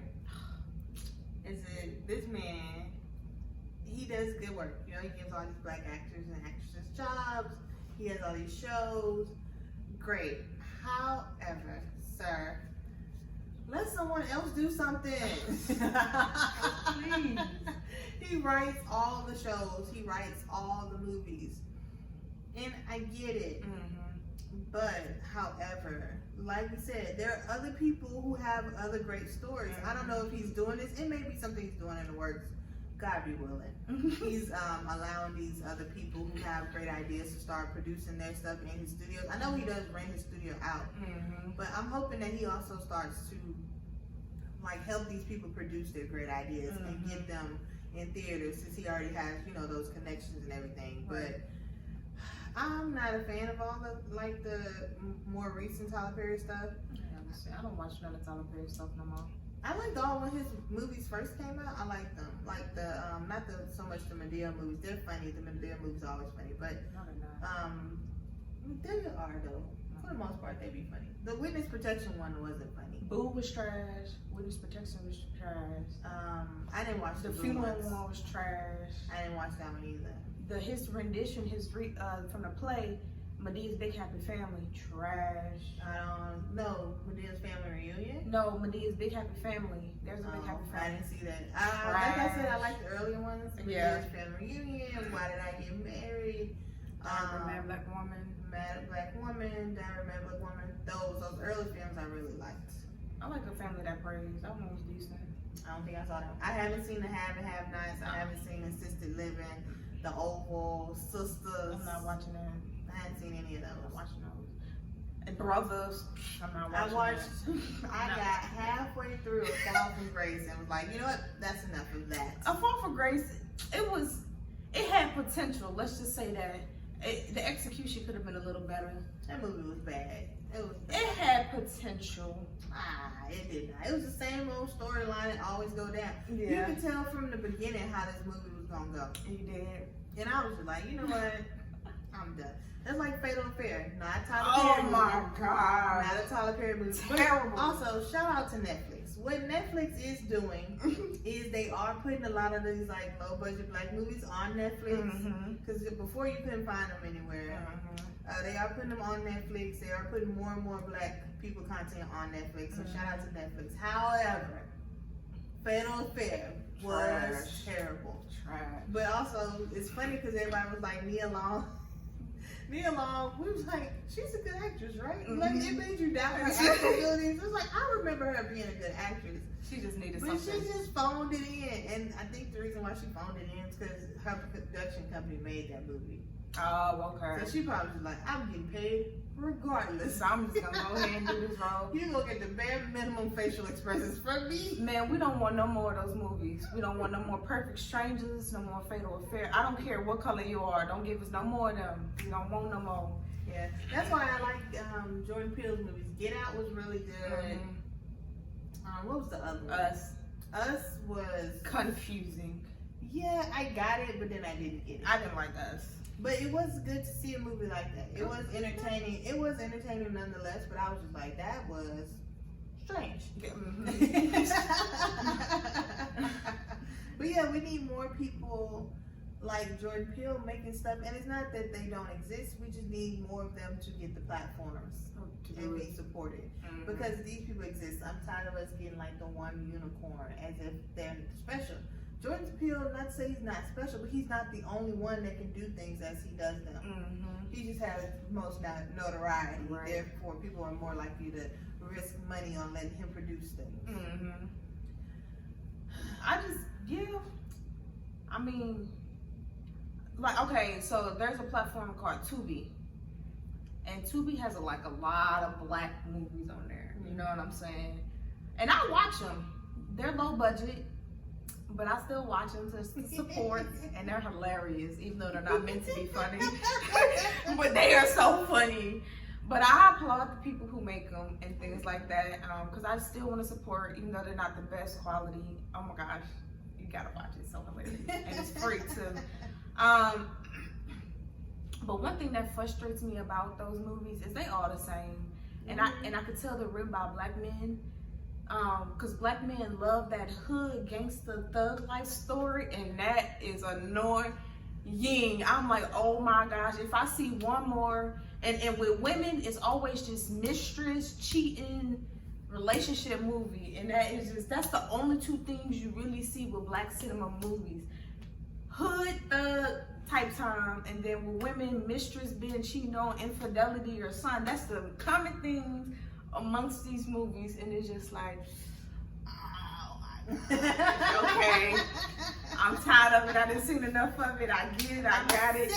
is that this man, he does good work. You know, he gives all these black actors and actresses jobs. He has all these shows. Great. However, sir, let someone else do something. Please. He writes all the shows. He writes all the movies. And I get it. But, however, like we said, there are other people who have other great stories. I don't know if he's doing this. It may be something he's doing in the works. God be willing. He's allowing these other people who have great ideas to start producing their stuff in his studios. I know he does rent his studio out, but I'm hoping that he also starts to like help these people produce their great ideas and get them in theaters, since he already has, you know, those connections and everything. But I'm not a fan of all the more recent Tyler Perry stuff. I don't watch none of Tyler Perry stuff no more. I liked all when his movies first came out. I liked them. Like the not so much the Medea movies. They're funny. The Medea movies are always funny, but they are though. For the most part, they be funny. The Witness Protection one wasn't funny. Boo was trash. Witness Protection was trash. I didn't watch the Boo funeral ones. one was trash. I didn't watch that one either. His rendition, from the play, Medea's Big Happy Family, trash. I don't know. Medea's Family Reunion? No, Medea's Big Happy Family. There's a Big Happy Family. I didn't see that. Like I said, I like the earlier ones. Medea's Family Reunion, Why Did I Get Married? Mad Black Woman. Mad Black Woman, Diary Mad Black Woman. Those early films I really liked. I like A Family That Prays. That one was decent. I don't think I saw that. I haven't seen The Have and Have Nots. I haven't seen Assisted Living, The Oval, Sisters. I'm not watching that. I haven't seen any of those. I'm not watching those. And Brothers. I'm not watching I got halfway through A Fall from Grace and was like, you know what? That's enough of that. A Fall from Grace, it had potential. Let's just say that. The execution could have been a little better. That movie was bad. It had potential. It did not. It was the same old storyline that always go down. Yeah. You could tell from the beginning how this movie was gonna go. You did. And I was just like, you know what? I'm done. That's like Fatal Affair. Not a Tyler Oh Perry movie. my god. Not a Tyler Perry movie. Terrible. Also, shout out to Netflix. What Netflix is doing is they are putting a lot of these like low budget black movies on Netflix. Because before you couldn't find them anywhere. They are putting them on Netflix. They are putting more and more black people content on Netflix. So shout out to Netflix. However, Fatal Affair was terrible. Trash. But also, it's funny because everybody was like, Nia Long, we was like, she's a good actress, right? Like, it made you doubt her acting abilities. It was like, I remember her being a good actress. She just needed But something. she just phoned it in. And I think the reason why she phoned it in is because her production company made that movie. Oh, okay. So she probably was like, I'm getting paid regardless. So I'm just gonna go ahead and do this role. You gonna get the bare minimum facial expressions from me. Man, we don't want no more of those movies. We don't want no more Perfect Strangers, no more Fatal Affair. I don't care what color you are. Don't give us no more of them. We don't want no more. Yeah, that's why I like Jordan Peele's movies. Get Out was really good. What was the other one? Us was confusing. Yeah, I got it, but then I didn't get it. I didn't like Us. But it was good to see a movie like that. It was entertaining. It was entertaining nonetheless, but I was just like, that was strange. But yeah, we need more people like Jordan Peele making stuff. And it's not that they don't exist. We just need more of them to get the platforms and be supported. Because these people exist. I'm tired of us getting like the one unicorn as if they're special. Jordan Peele, not to say he's not special, but he's not the only one that can do things as he does them. He just has most notoriety. Right. Therefore, people are more likely to risk money on letting him produce things. I mean, like, okay, so there's a platform called Tubi. And Tubi has a lot of black movies on there. You know what I'm saying? And I watch them. They're low budget. But I still watch them to support, and they're hilarious, even though they're not meant to be funny. But they are so funny. But I applaud the people who make them and things like that, because I still want to support, even though they're not the best quality. Oh my gosh, you gotta watch it, it's so hilarious, and it's free too. But one thing that frustrates me about those movies is they all the same, and I could tell they're written by black men. Because black men love that hood gangster thug life story, and that is annoying. I'm like, oh my gosh, if I see one more, and with women, it's always just mistress, cheating, relationship movie, and that's the only two things you really see with black cinema movies. Hood thug type time, and then with women, mistress being cheating on, infidelity or something. That's the common things amongst these movies, and it's just like, oh my God. Okay, I'm tired of it. I didn't seen enough of it. I get it. I got it.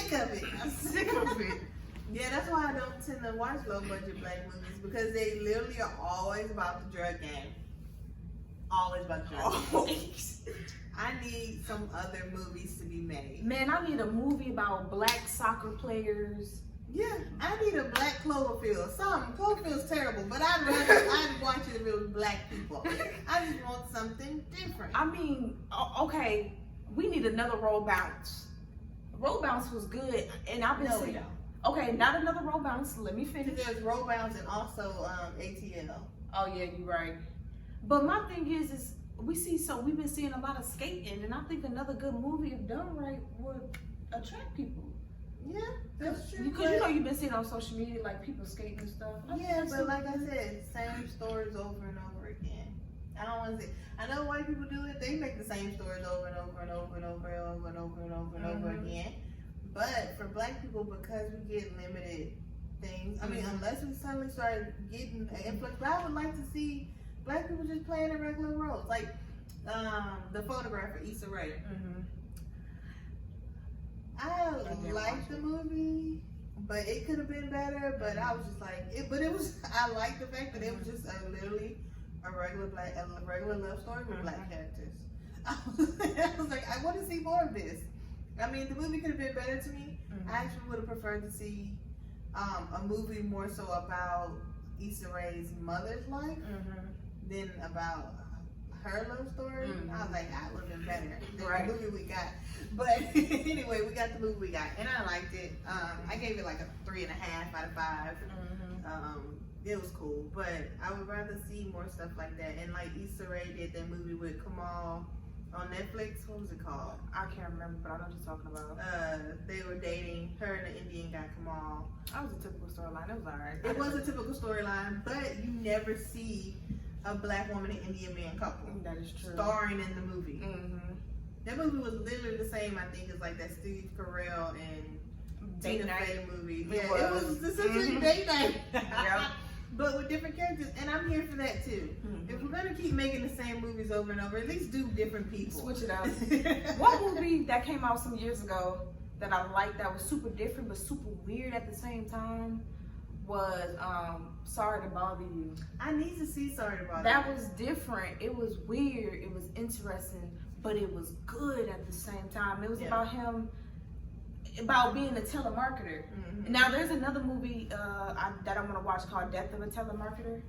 I'm sick of it. Yeah, that's why I don't tend to watch low budget black movies, because they literally are always about the drug game. Always about the drug game. I need some other movies to be made. Man, I need a movie about black soccer players. Yeah, I need a Black Cloverfield. Cloverfield's terrible, but I'd watch it if it was black people. I just want something different. I mean, okay, we need another Roll Bounce. Roll Bounce was good, and I've been saying, okay, not another Roll Bounce. Let me finish. There's Roll Bounce and also ATL. Oh yeah, you're right. But my thing is we've been seeing a lot of skating, and I think another good movie, if done right, would attract people. Yeah, that's true. Because you know you've been seeing on social media like people skating and stuff. Yeah, but like I said, same stories over and over again. I don't want to say. I know white people do it. They make the same stories over and over and over and over and over and over and over and over again. But for black people, because we get limited things, I mean, unless we suddenly start getting an influx, but I would like to see black people just playing in regular roles, like the photographer Issa Rae. I liked the movie, but it could have been better. But I was just like, I liked the fact that it was just literally a regular love story with black characters. I was like, I want to see more of this. I mean, the movie could have been better to me. Mm-hmm. I actually would have preferred to see a movie more so about Issa Rae's mother's life than about her love story. I was like, that would have been better than the movie we got. But anyway, we got the movie we got, and I liked it. I gave it like a 3.5 out of 5. It was cool, but I would rather see more stuff like that. And like Issa Rae did that movie with Kamal on Netflix. What was it called? I can't remember, but I know what you're talking about. They were dating, her and the Indian guy Kamal. That was a typical storyline. It was alright. It was a typical storyline, but you never see a black woman and Indian man couple. That is true. Starring in the movie. That movie was literally the same, I think, as like that Steve Carell and Date Tina Night. Fey movie. It It was essentially Date Night. Yep. But with different characters, and I'm here for that too. If we're gonna keep making the same movies over and over, at least do different people. Switch it up. One movie that came out some years ago that I liked that was super different but super weird at the same time was Sorry to Bother You. I need to see Sorry to Bother You. That was different. It was weird. It was interesting, but it was good at the same time. It was about him, about being a telemarketer. Now there's another movie that I want to watch called Death of a Telemarketer.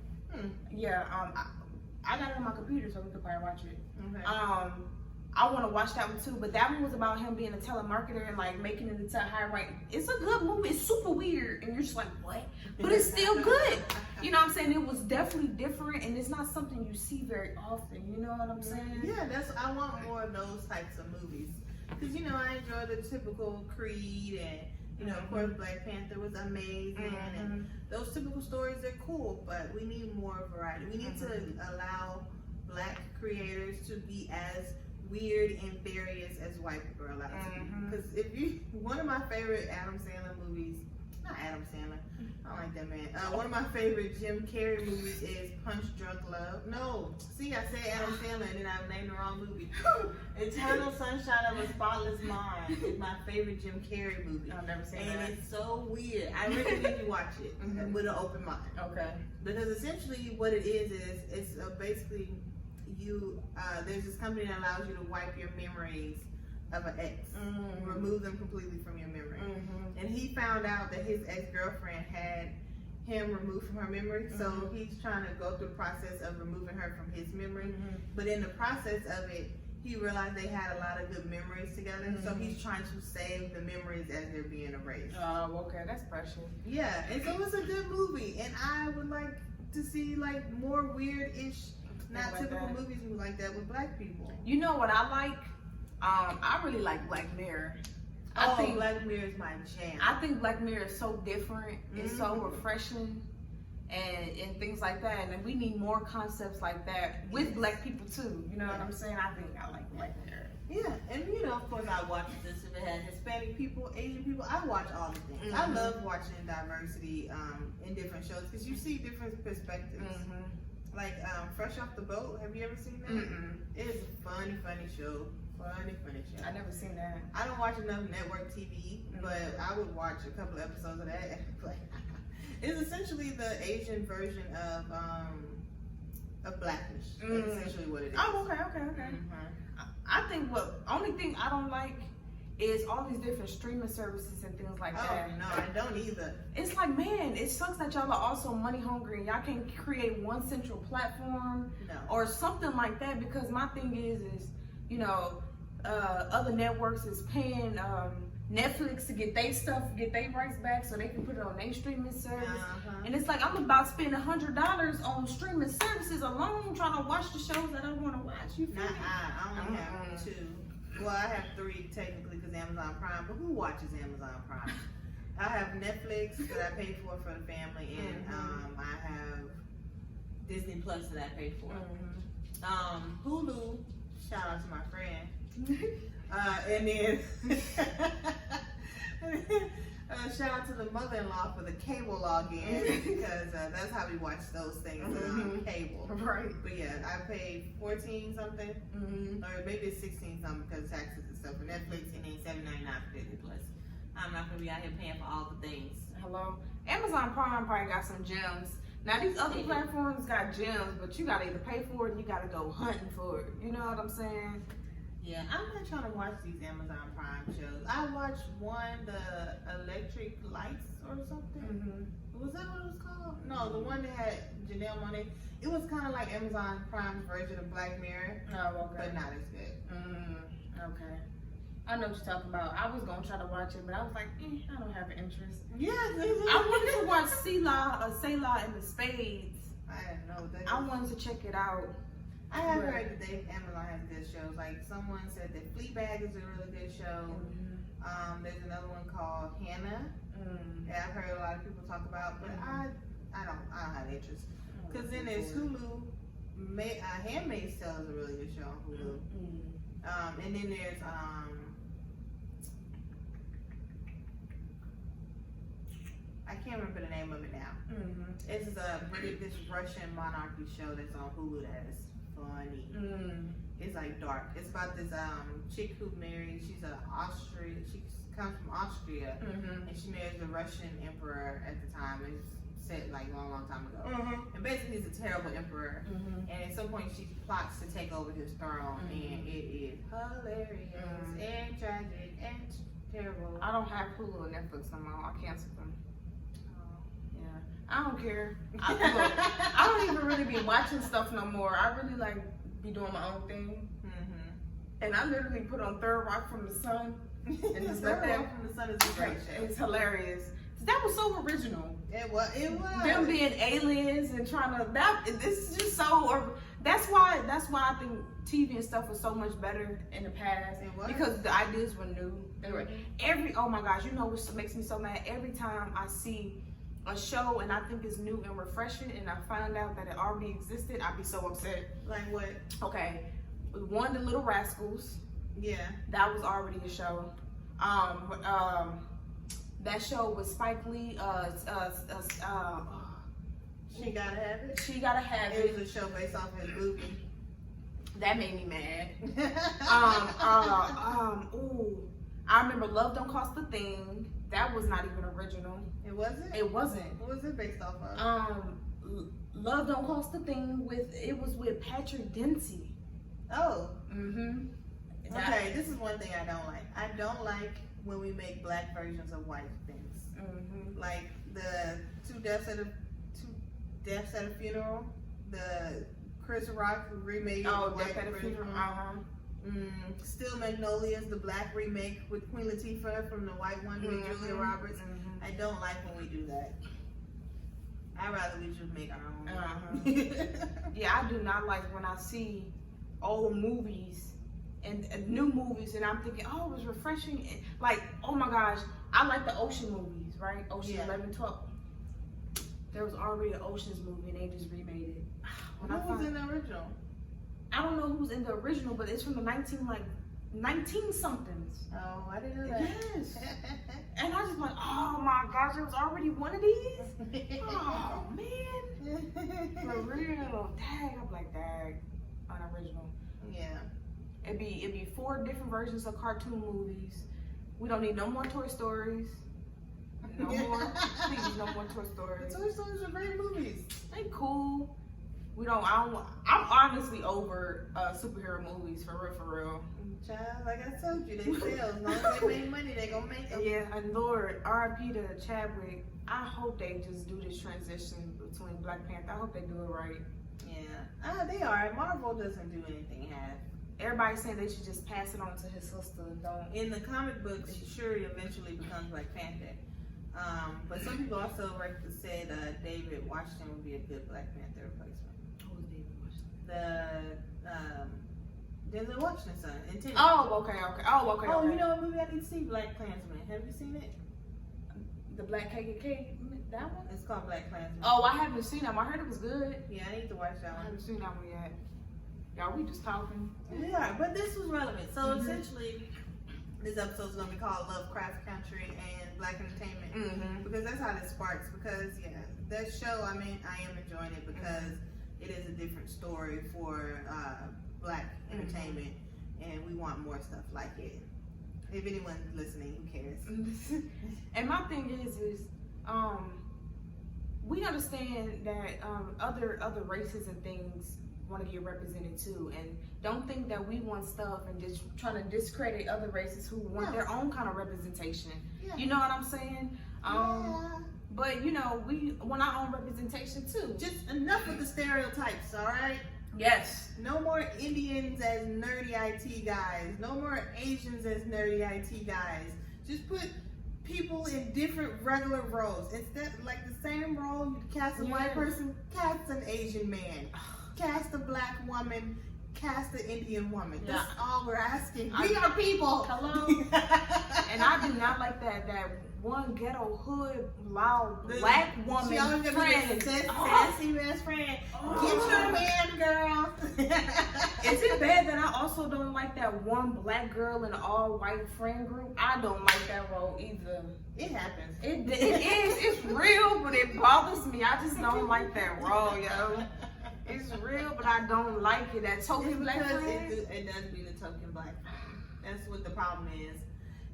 Yeah, I got it on my computer so we could probably watch it. Okay. I want to watch that one too, but that one was about him being a telemarketer and like making it into high rank. It's a good movie. It's super weird, and you're just like, what? But it's still good. You know what I'm saying? It was definitely different, and it's not something you see very often. You know what I'm saying? Yeah, I want more of those types of movies. Because, you know, I enjoy the typical Creed and, you know, of course, Black Panther was amazing. And those typical stories, they're cool, but we need more variety. We need to allow black creators to be as weird and various as white people are allowed to be. Because one of my favorite Adam Sandler movies, not Adam Sandler, I don't like that man. One of my favorite Jim Carrey movies is Punch Drunk Love. No, see, I said Adam Sandler and then I named the wrong movie. Eternal Sunshine of a Spotless Mind is my favorite Jim Carrey movie. I've never seen that. And it's so weird. I really need to watch it with an open mind. Okay. Because essentially what it is it's basically there's this company that allows you to wipe your memories of an ex, remove them completely from your memory. And he found out that his ex-girlfriend had him removed from her memory, so he's trying to go through the process of removing her from his memory. But in the process of it, he realized they had a lot of good memories together, so he's trying to save the memories as they're being erased. Oh, okay, that's precious. Yeah, and so it's a good movie, and I would like to see like more weird-ish, not like typical that. movies like that with black people. You know what I like? I really like Black Mirror. I think Black Mirror is my jam. I think Black Mirror is so different. It's so refreshing and things like that. And we need more concepts like that with black people too. You know what I'm saying? I think I like Black Mirror. Yeah, and you know, of course, I watch this if it had Hispanic people, Asian people. I watch all the things. I love watching diversity in different shows because you see different perspectives. Like Fresh Off the Boat. Have you ever seen that? It is a funny show. Funny show. I never seen that. I don't watch enough network TV, but I would watch a couple of episodes of that. It's essentially the Asian version of Blackish. That's essentially what it is. Oh, okay. I think only thing I don't like is all these different streaming services and things like that. Oh, no, I don't either. It's like, man, it sucks that y'all are also money hungry and y'all can't create one central platform or something like that, because my thing is, you know, other networks is paying Netflix to get their rights back so they can put it on their streaming service. And it's like, I'm about to spend $100 on streaming services alone trying to watch the shows that I want to watch. You feel me? I only have 2. Well, I have 3 technically because Amazon Prime, but who watches Amazon Prime? I have Netflix that I pay for the family, and I have Disney Plus that I pay for. Hulu, shout out to my friend. And then shout out to the mother-in-law for the cable login, because that's how we watch those things on cable. Right. But yeah, I paid 14 something, or maybe it's 16 something because of taxes and stuff for Netflix, and then $7.99 for Disney Plus. I'm not gonna be out here paying for all the things. Hello. Amazon Prime probably got some gems. Now these other platforms got gems, but you gotta either pay for it and you gotta go hunting for it. You know what I'm saying? Yeah, I'm not trying to watch these Amazon Prime shows. I watched one, the Electric Lights or something. Mm-hmm. Was that what it was called? No, the one that had Janelle Monáe. It was kind of like Amazon Prime's version of Black Mirror, Oh, okay. but not as good. Okay. I know what you're talking about. I was gonna try to watch it, but I was like, I don't have an interest. Yeah, I wanted to watch Selah and the Spades. I didn't know that. I wanted to check it out. I have heard that Amazon has good shows. Like someone said that Fleabag is a really good show. There's another one called Hannah that I've heard a lot of people talk about, but I don't have interest. Because then there's Hulu. Handmaid's Tale is a really good show on Hulu. And then there's I can't remember the name of it now. It's this Russian monarchy show that's on Hulu that is funny. It's like dark. It's about this chick who married. She comes from Austria, and she marries the Russian emperor at the time. It's set like long time ago. And basically, he's a terrible emperor. And at some point, she plots to take over his throne, and it is hilarious and tragic and terrible. I don't have Hulu or Netflix no more. I canceled them. I don't care. I don't even really be watching stuff no more. I really like be doing my own thing. And I literally put on Third Rock from the Sun and just let that. From the Sun is a great show. It's hilarious. That was so original. It was. Them being aliens and trying to. This is just so. That's why I think TV and stuff was so much better in the past because the ideas were new. They were oh my gosh, you know what makes me so mad? Every time I see a show and I think it's new and refreshing and I find out that it already existed, I'd be so upset. Like what? Okay, one, The Little Rascals. Yeah. That was already a show. That show with Spike Lee. She Gotta Have It. She Gotta Have It. It was a show based off his movie. That made me mad. I remember Love Don't Cost a Thing. That was not even original. It wasn't? It wasn't. What was it based off of? Love Don't Cost a Thing it was with Patrick Dempsey. Oh. Okay, this is one thing I don't like. I don't like when we make black versions of white things. Like the Two Deaths at a Funeral, the Chris Rock remake of Death at a Funeral. Still Magnolias, the black remake with Queen Latifah from the white one with Julia Roberts. I don't like when we do that. I'd rather we just make our own. Yeah, I do not like when I see old movies and new movies and I'm thinking, oh, it was refreshing. Like, oh my gosh, I like the Ocean movies, right? Ocean 11, 12. There was already an Ocean's movie and they just remade it. Who was in the original? I don't know who's in the original, but it's from the 19 somethings. Oh, I didn't know that. Yes. And I just like, oh my gosh, there was already one of these? Oh man. For real. Dang, I'm like, dang. Unoriginal. Yeah. It'd be 4 different versions of cartoon movies. We don't need no more Toy Stories. No more. Please, no more Toy Stories. The Toy Stories are great movies. They cool. I'm honestly over superhero movies, for real. Child, like I told you, they sell. As long as they make money, they gonna make them. Yeah, and Lord, R.I.P. to Chadwick. I hope they just do this transition between Black Panther. I hope they do it right. Yeah, they are. Marvel doesn't do anything half. Everybody's saying they should just pass it on to his sister. Don't. In the comic books, Shuri eventually becomes Black Panther. But some people also said David Washington would be a good Black Panther replacement. Who was David Washington? Denzel Washington's son. Okay. Oh, you know what movie I need to see? Black Klansman. Have you seen it? The Black KKK? That one? It's called Black Klansman. Oh, I haven't seen that one. I heard it was good. Yeah, I need to watch that I one. haven't seen that one yet. Y'all, we just talking. Yeah, but this was relevant. So essentially, this episode is going to be called Lovecraft Country and Black Entertainment. Because that's how this sparks. Because, that show, I am enjoying it because it is a different story for Black entertainment. And we want more stuff like it. If anyone's listening, who cares? And my thing is we understand that other races and things want to get represented too. And don't think that we want stuff and just trying to discredit other races who want their own kind of representation. Yeah. You know what I'm saying? But you know, we want our own representation too. Just enough with the stereotypes, all right? Yes. No more Indians as nerdy IT guys. No more Asians as nerdy IT guys. Just put people in different regular roles. Instead, like the same role, you cast a white person, cast an Asian man. Cast a black woman, cast an Indian woman. That's all we're asking. We are people. Hello. And I do not like that one ghetto hood loud black woman friend. Sassy best friend. Get your man, girl. Is it bad that I also don't like that one black girl in an all white friend group? I don't like that role either. It happens. It is. It's real, but it bothers me. I just don't like that role, yo. It's real, but I don't like it. That token black friend. It does be the token black friend. That's what the problem is.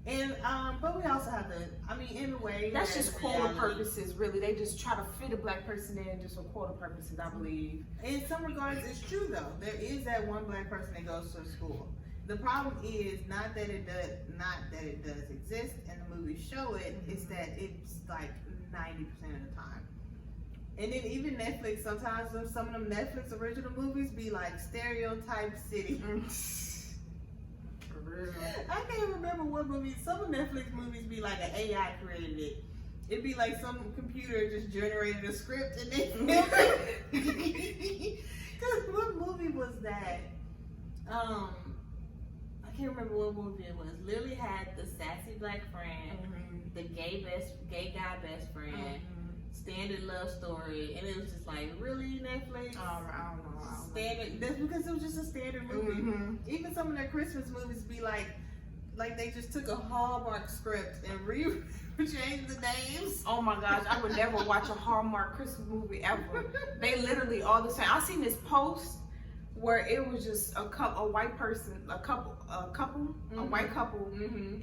And but we also have to, I mean, in a way, that's just quota purposes, really. They just try to fit a black person in just for quota purposes, I believe. In some regards, it's true though. There is that one black person that goes to school. The problem is not that it does exist, and the movies show it. It's that it's like 90% of the time. And then even Netflix, sometimes some of them Netflix original movies be like stereotype city. I can't remember what movie. Some of Netflix movies be like an AI created it. It'd be like some computer just generated a script and they Cause what movie was that? I can't remember what movie it was. Lily had the sassy black friend, the gay guy best friend, standard love story, and it was just like, really, Netflix? I don't know. Standard. That's because it was just a standard movie. Even some of their Christmas movies be like they just took a Hallmark script and changed the names. Oh my gosh, I would never watch a Hallmark Christmas movie ever. They literally all the same. I seen this post where it was just a white couple,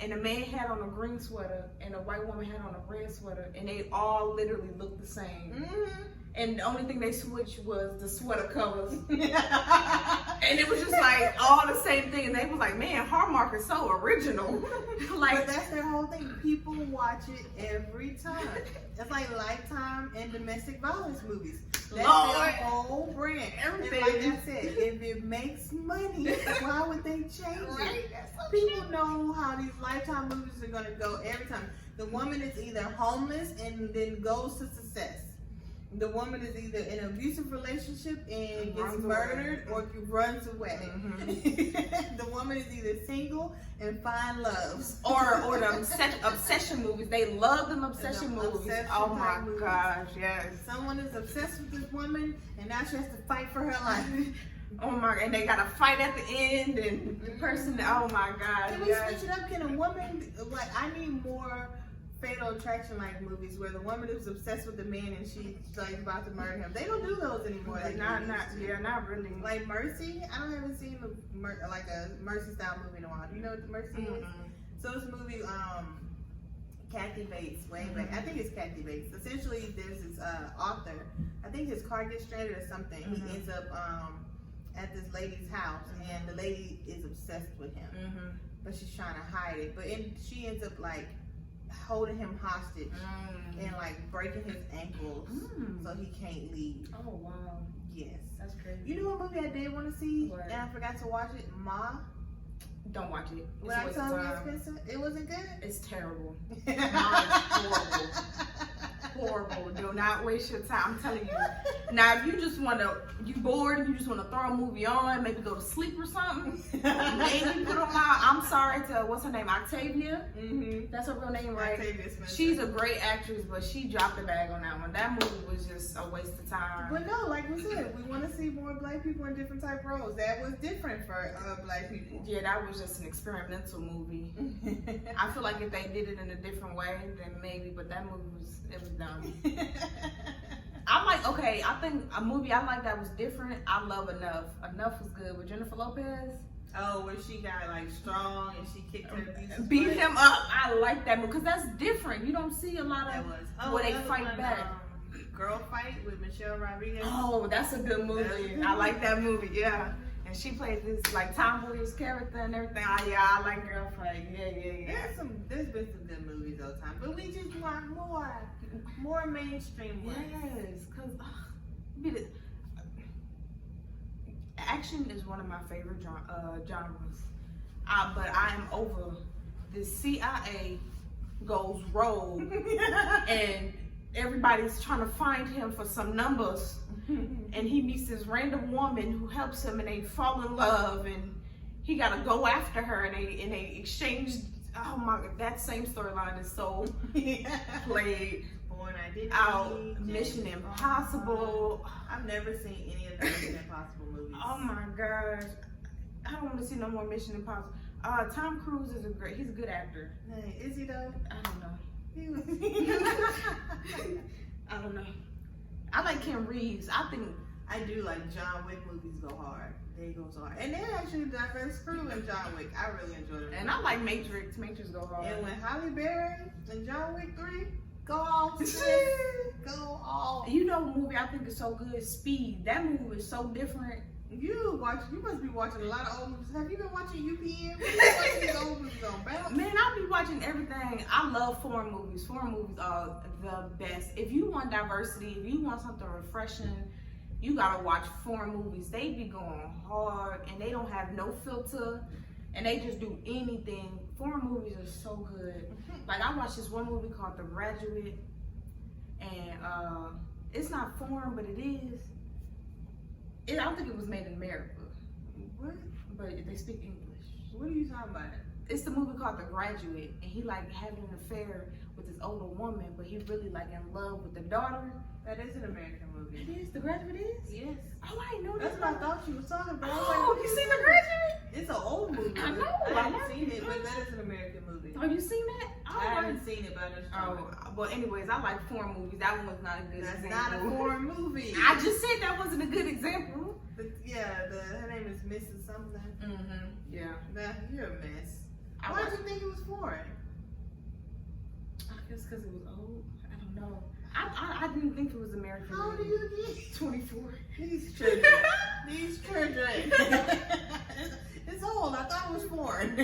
and the man had on a green sweater and the white woman had on a red sweater, and they all literally looked the same. And the only thing they switched was the sweater covers. And it was just like all the same thing. And they was like, man, Hallmark is so original. But that's their whole thing. People watch it every time. It's like Lifetime and domestic violence movies. That's their whole brand. Everything. And like I said, if it makes money, why would they change it? People know how these Lifetime movies are going to go every time. The woman is either homeless and then goes to success. The woman is either in an abusive relationship and gets murdered or runs away. The woman is either single and find loves. Or the obsession movies. They love them obsession movies. Oh my gosh, yes. Someone is obsessed with this woman and now she has to fight for her life. Oh my, and they gotta fight at the end, and the person, oh my God. Can we switch it up? Can a woman, like, I need more Fatal Attraction like movies where the woman is obsessed with the man and she's like about to murder him. They don't do those anymore. Like not really. Like Mercy, I haven't seen a Mercy style movie in a while. Do you know what Mercy is? So this movie, Kathy Bates, way back. I think it's Kathy Bates. Essentially, there's this author. I think his car gets stranded or something. He ends up at this lady's house, and the lady is obsessed with him, but she's trying to hide it. But she ends up like holding him hostage and like breaking his ankles so he can't leave. Oh wow. Yes. That's crazy. You know what movie I did want to see and I forgot to watch it? Ma. Don't watch it. When I told you, Spencer, it wasn't good? It's terrible. Ma is horrible. Do not waste your time. I'm telling you. Now, if you just you bored and you just want to throw a movie on, maybe go to sleep or something, maybe put on I'm sorry to, what's her name? Octavia? That's her real name, right? Octavia Spencer. She's a great actress, but she dropped the bag on that one. That movie was just a waste of time. But no, like we said, we want to see more black people in different type roles. That was different for black people. Yeah, that was just an experimental movie. I feel like if they did it in a different way, then maybe, but that movie was dumb. I think a movie I like that was different, I love Enough. Enough was good with Jennifer Lopez. Oh, where she got like strong and she kicked her beat him up. I like that movie because that's different. You don't see a lot of where they fight back. Girl Fight with Michelle Rodriguez. Oh, that's a good movie. I like that movie. Yeah. And she played this like tomboyish character and everything. Oh yeah, I like Girl Fight. Yeah. There's been some good movies all the time, but we just want more mainstream ones. Yes, cause action is one of my favorite genres. But I am over the CIA goes rogue and everybody's trying to find him for some numbers. And he meets this random woman who helps him, and they fall in love, and he gotta go after her, and they exchange. Oh my God, that same storyline is so played out. Mission Impossible. I've never seen any of the Mission Impossible movies. Oh my gosh, I don't want to see no more Mission Impossible. Tom Cruise is he's a good actor. Hey, is he though? I don't know. He was. I don't know. I like Kim Reeves. I do like John Wick movies go hard. They go so hard. And they're actually a diverse crew in John Wick. I really enjoy them. And I like Matrix. Matrix go hard. And when Halle Berry and John Wick 3 go off, go off. You know what movie I think is so good? Speed. That movie is so different. You must be watching a lot of old movies. Have you been watching UPN? What are you watching these old movies on? Bounce? Man, I be watching everything. I love foreign movies. Foreign movies are the best. If you want diversity, if you want something refreshing, you gotta watch foreign movies. They be going hard and they don't have no filter and they just do anything. Foreign movies are so good. Like I watched this one movie called The Graduate, and it's not foreign, but it is. I don't think it was made in America. What? But they speak English. What are you talking about? It's the movie called The Graduate, and he like having an affair with this older woman, but he really like in love with the daughter. That is an American movie. It is. The Graduate is? Yes. Oh, I didn't know That's that. what I thought she was talking about. Oh, you seen The Graduate? It's an old movie. I know. I haven't like seen it, but that is an American movie. Have you seen that? I haven't seen it, but I know. Oh, well, anyways, I like foreign movies. That one was not a good That's example. not a foreign movie. I just said that wasn't a good example. But yeah, her name is Mrs. Something. Mm-hmm. Yeah. Nah, you're a mess. Why did you think it was foreign? I guess because it was old. I don't know. I didn't think it was American. How old are you again? 24. These children. These children. It's old. I thought it was foreign.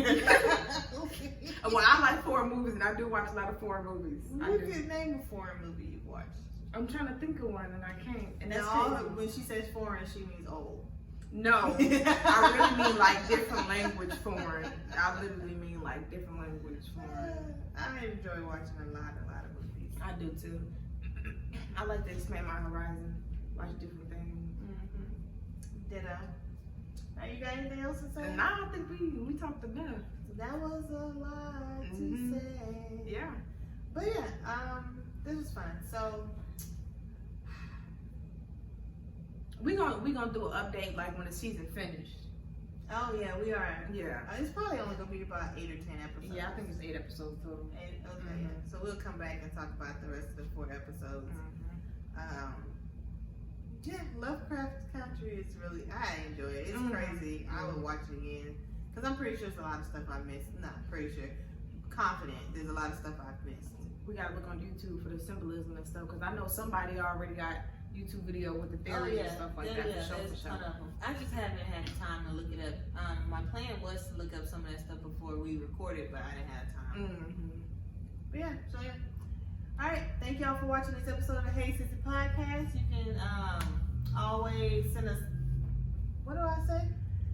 Well, I like foreign movies, and I do watch a lot of foreign movies. You can name a foreign movie you've watched. I'm trying to think of one, and I can't. And that's when she says foreign, she means old. No, I really mean like different language foreign. I literally mean like different language foreign. I enjoy watching a lot of movies. I do too. I like to expand my horizon, watch different things. Mm-hmm. Ditto. Now you got anything else to say? Nah, I think we talked enough. That was a lot to say. Yeah. But yeah, this was fun. So we gonna do an update like when the season finished. Oh yeah, we are. Yeah. It's probably only gonna be about 8 or 10 episodes. Yeah, I think it's 8 episodes total. Okay, yeah. So we'll come back and talk about the rest of the 4 episodes. Yeah, Lovecraft Country is really, I enjoy it. It's crazy. I would watch it again. Because I'm pretty sure there's a lot of stuff I missed. Not pretty sure. Confident there's a lot of stuff I've missed. We gotta look on YouTube for the symbolism and stuff. Because I know somebody already got YouTube video with the theories and stuff like that. Yeah, there's a ton of them. I just haven't had time to look it up. My plan was to look up some of that stuff before we recorded, but I didn't have time. But yeah, so yeah. Alright, thank y'all for watching this episode of the Hey Sissy Podcast. You can always send us, what do I say?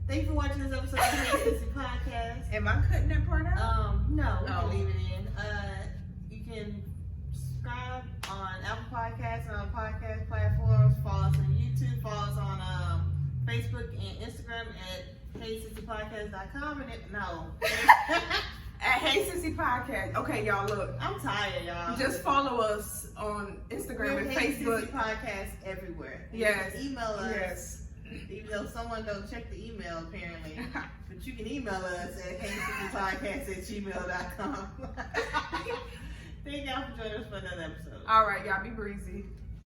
Thank you for watching this episode of the Hey Sissy Podcast. Am I cutting that part out? No, we can leave it in. You can subscribe on Apple Podcasts and on podcast platforms. Follow us on YouTube. Follow us on Facebook and Instagram at HeySissyPodcast.com. At Hey Sissy Podcast. Okay, y'all, look. I'm tired, y'all. Just follow us on Instagram and Hey Facebook. Sissy Podcast everywhere. Yes. You can email us. Yes. Even though someone don't check the email apparently. But you can email us at HeySissyPodcast@gmail.com. Thank y'all for joining us for another episode. All right, y'all, be breezy.